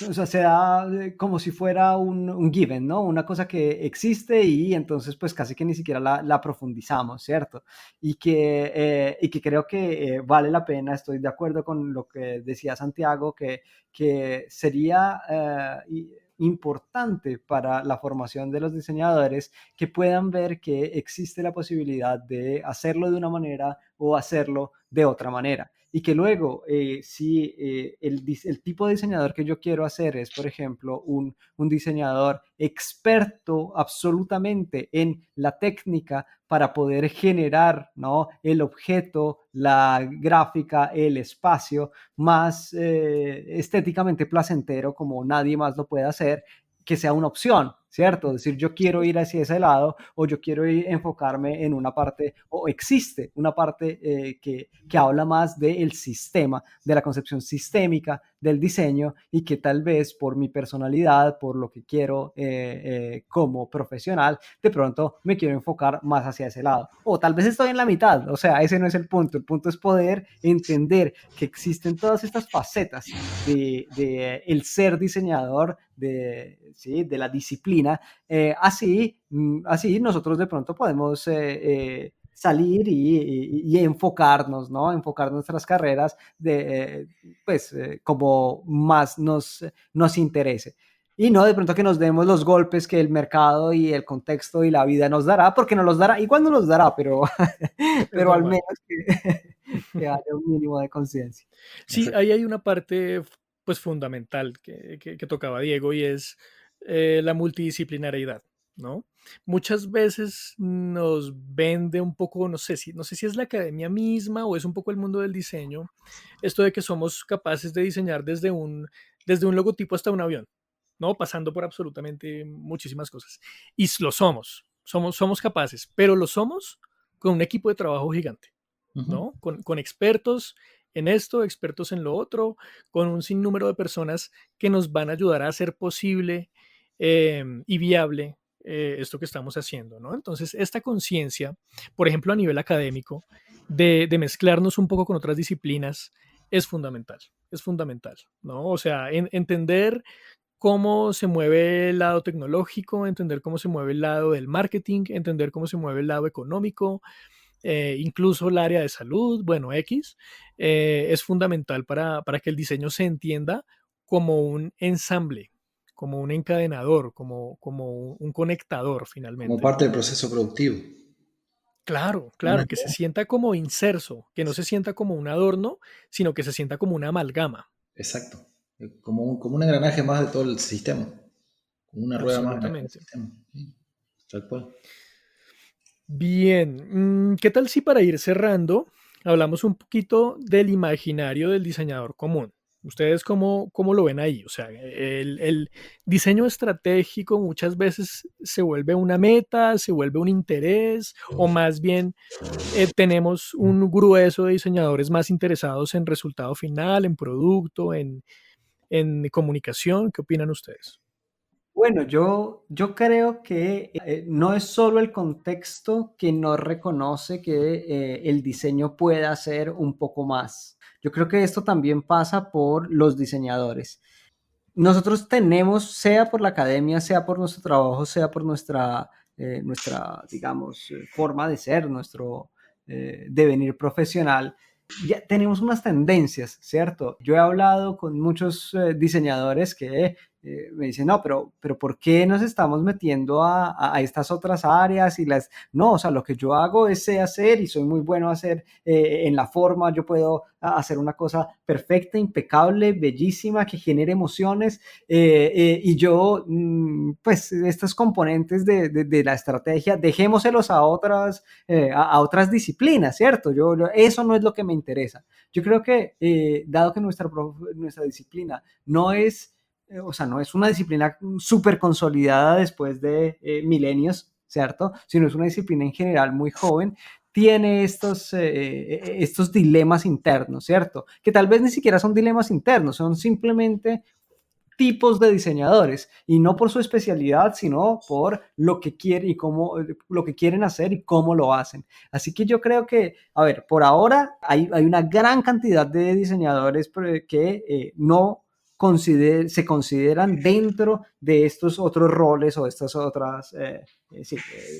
o sea, se da como si fuera un given, ¿no? Una cosa que existe y entonces pues casi que ni siquiera la profundizamos, ¿cierto? Y que creo que vale la pena, estoy de acuerdo con lo que decía Santiago, que sería importante para la formación de los diseñadores que puedan ver que existe la posibilidad de hacerlo de una manera o hacerlo de otra manera. Y que luego, si el tipo de diseñador que yo quiero hacer es, por ejemplo, un diseñador experto absolutamente en la técnica para poder generar, ¿no?, el objeto, la gráfica, el espacio más estéticamente placentero como nadie más lo puede hacer, que sea una opción, ¿cierto? Es decir, yo quiero ir hacia ese lado o yo quiero enfocarme en una parte, o existe una parte que habla más del sistema, de la concepción sistémica del diseño y que tal vez por mi personalidad, por lo que quiero como profesional, de pronto me quiero enfocar más hacia ese lado. O tal vez estoy en la mitad, o sea, ese no es el punto es poder entender que existen todas estas facetas de el ser diseñador, ¿sí?, de la disciplina. Así nosotros de pronto podemos salir y enfocarnos, ¿no? Enfocar nuestras carreras como más nos interese. Y no de pronto que nos demos los golpes que el mercado y el contexto y la vida nos dará, porque nos los dará, igual no los dará, pero, Es pero al normal. menos que haya un mínimo de conciencia. Sí, ahí hay una parte pues fundamental que tocaba Diego y es la multidisciplinariedad, ¿no? Muchas veces nos vende un poco, no sé si es la academia misma o es un poco el mundo del diseño, esto de que somos capaces de diseñar desde un logotipo hasta un avión, ¿no? Pasando por absolutamente muchísimas cosas. Y lo somos capaces, pero lo somos con un equipo de trabajo gigante, Ujú. ¿no? Con expertos en esto, expertos en lo otro, con un sinnúmero de personas que nos van a ayudar a hacer posible y viable esto que estamos haciendo, ¿no? Entonces, esta conciencia, por ejemplo, a nivel académico, de mezclarnos un poco con otras disciplinas, es fundamental, ¿no? O sea, entender cómo se mueve el lado tecnológico, entender cómo se mueve el lado del marketing, entender cómo se mueve el lado económico, incluso el área de salud, bueno, X, es fundamental para que el diseño se entienda como un ensamble, como un encadenador, como un conectador Como finalmente. parte del proceso productivo. Claro, Una claro, que se sienta como inserso, que no se sienta como un adorno, sino que se sienta como una amalgama. Exacto. Como un engranaje más de todo el sistema. Como una rueda más en el Absolutamente. sistema. Sí, tal cual. Bien, ¿qué tal si para ir cerrando hablamos un poquito del imaginario del diseñador común? ¿Ustedes cómo lo ven ahí? O sea, el diseño estratégico muchas veces se vuelve una meta, se vuelve un interés, o más bien tenemos un grueso de diseñadores más interesados en resultado final, en producto, en comunicación. ¿Qué opinan ustedes? Bueno, yo creo que no es solo el contexto que no reconoce que el diseño pueda hacer un poco más. Yo creo que esto también pasa por los diseñadores. Nosotros tenemos, sea por la academia, sea por nuestro trabajo, sea por digamos, forma de ser, nuestro devenir profesional, ya tenemos unas tendencias, ¿cierto? Yo he hablado con muchos diseñadores que me dicen, no, pero ¿por qué nos estamos metiendo a estas otras áreas? No, o sea, lo que yo hago es sé hacer y soy muy bueno hacer en la forma, yo puedo hacer una cosa perfecta, impecable, bellísima, que genere emociones y yo, pues, estos componentes de la estrategia, dejémoselos a otras disciplinas, ¿cierto? Eso no es lo que me interesa. Yo creo que, dado que nuestra disciplina no es, o sea, no es una disciplina súper consolidada después de milenios, ¿cierto? Sino es una disciplina en general muy joven, tiene estos dilemas internos, ¿cierto? Que tal vez ni siquiera son dilemas internos, son simplemente tipos de diseñadores y no por su especialidad, sino por lo que quieren y cómo lo que quieren hacer y cómo lo hacen. Así que yo creo que, a ver, por ahora hay una gran cantidad de diseñadores que no se consideran dentro de estos otros roles o estas otras, sí,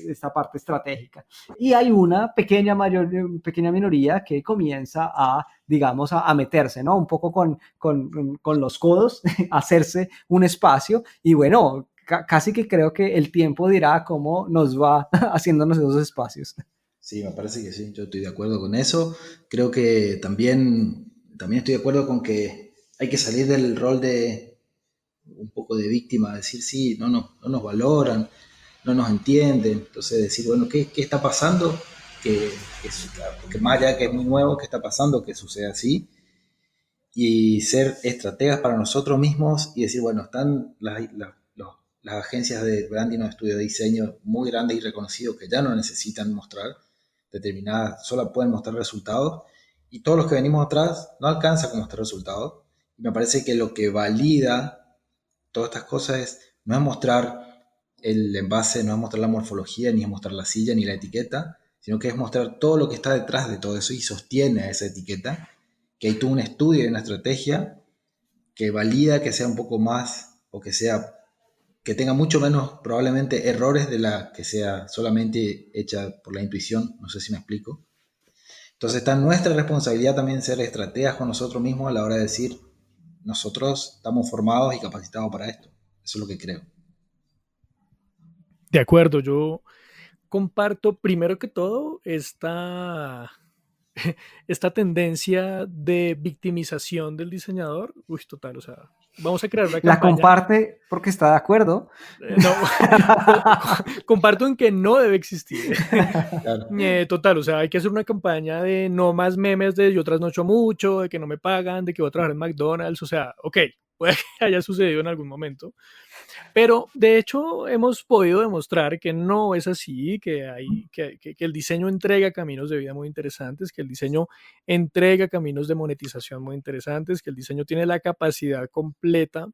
esta parte estratégica. Y hay una pequeña minoría que comienza a, digamos, a meterse, ¿no? Un poco con los codos, hacerse un espacio y bueno, casi que creo que el tiempo dirá cómo nos va haciéndonos esos espacios. Sí, me parece que sí, yo estoy de acuerdo con eso. Creo que también estoy de acuerdo con que hay que salir del rol de un poco de víctima, decir, sí, no nos valoran, no nos entienden. Entonces decir, bueno, ¿qué está pasando? Porque más allá de que es muy nuevo, ¿qué está pasando? Que sucede así. Y ser estrategas para nosotros mismos y decir, bueno, están las agencias de branding o estudio de diseño muy grandes y reconocidos que ya no necesitan mostrar determinadas, solo pueden mostrar resultados, y todos los que venimos atrás no alcanzan con mostrar resultados. Y me parece que lo que valida todas estas cosas no es mostrar el envase, no es mostrar la morfología, ni es mostrar la silla, ni la etiqueta, sino que es mostrar todo lo que está detrás de todo eso y sostiene a esa etiqueta, que hay todo un estudio y una estrategia que valida que sea un poco más, o que tenga mucho menos probablemente errores de la que sea solamente hecha por la intuición, no sé si me explico. Entonces está en nuestra responsabilidad también ser estrategas con nosotros mismos a la hora de decir, nosotros estamos formados y capacitados para esto. Eso es lo que creo. De acuerdo, yo comparto primero que todo esta tendencia de victimización del diseñador. Uy, total, o sea, vamos a crear una La campaña. comparte porque está de acuerdo. No, comparto en que no debe existir. Claro. Total, o sea, hay que hacer una campaña de no más memes de yo trasnocho mucho, de que no me pagan, de que voy a trabajar en McDonald's, o sea, ok, puede que haya sucedido en algún momento, pero de hecho hemos podido demostrar que no es así, que el diseño entrega caminos de vida muy interesantes, que el diseño entrega caminos de monetización muy interesantes, que el diseño tiene la capacidad completa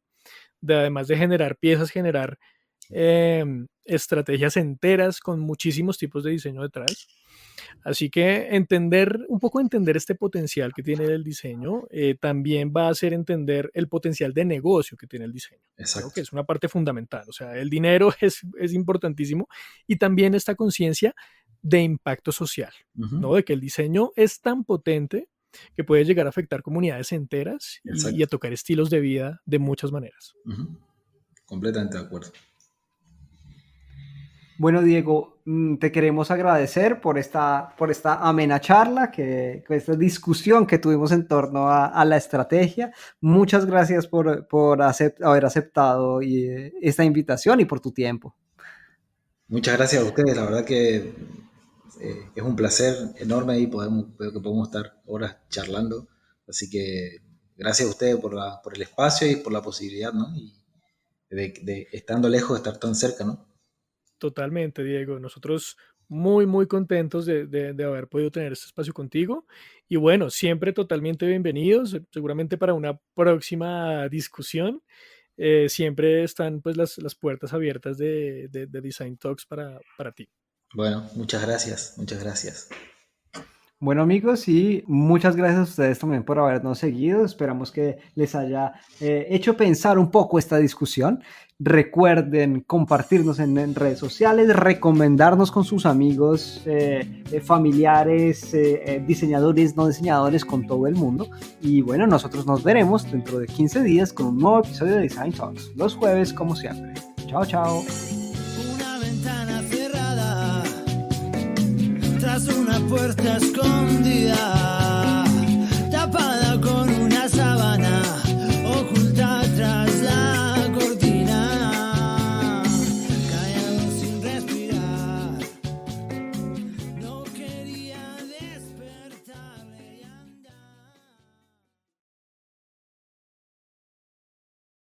de, además de generar piezas, generar estrategias enteras con muchísimos tipos de diseño detrás. Así que un poco entender este potencial que tiene el diseño, también va a hacer entender el potencial de negocio que tiene el diseño. Creo que Exacto. es una parte fundamental. O sea, el dinero es importantísimo, y también esta conciencia de impacto social, ¿no? De que el diseño es tan potente que puede llegar a afectar comunidades enteras y a Exacto. tocar estilos de vida de muchas maneras. Completamente de acuerdo. Bueno, Diego, te queremos agradecer por esta amena charla, esta discusión que tuvimos en torno a la estrategia. Muchas gracias por haber aceptado esta invitación y por tu tiempo. Muchas gracias a ustedes, la verdad que es un placer enorme y veo que podemos estar horas charlando, así que gracias a ustedes por el espacio y por la posibilidad, ¿no? Y de estando lejos, de estar tan cerca, ¿no? Totalmente, Diego. Nosotros muy, muy contentos de haber podido tener este espacio contigo. Y bueno, siempre totalmente bienvenidos, seguramente para una próxima discusión. Siempre están pues las puertas abiertas de Design Talks para ti. Bueno, muchas gracias, muchas gracias. Bueno, amigos, y muchas gracias a ustedes también por habernos seguido. Esperamos que les haya hecho pensar un poco esta discusión. Recuerden compartirnos en redes sociales, recomendarnos con sus amigos, familiares, diseñadores, no diseñadores, con todo el mundo. Y bueno, nosotros nos veremos dentro de 15 días con un nuevo episodio de Design Talks, los jueves como siempre. Chao, chao. Tras una puerta escondida.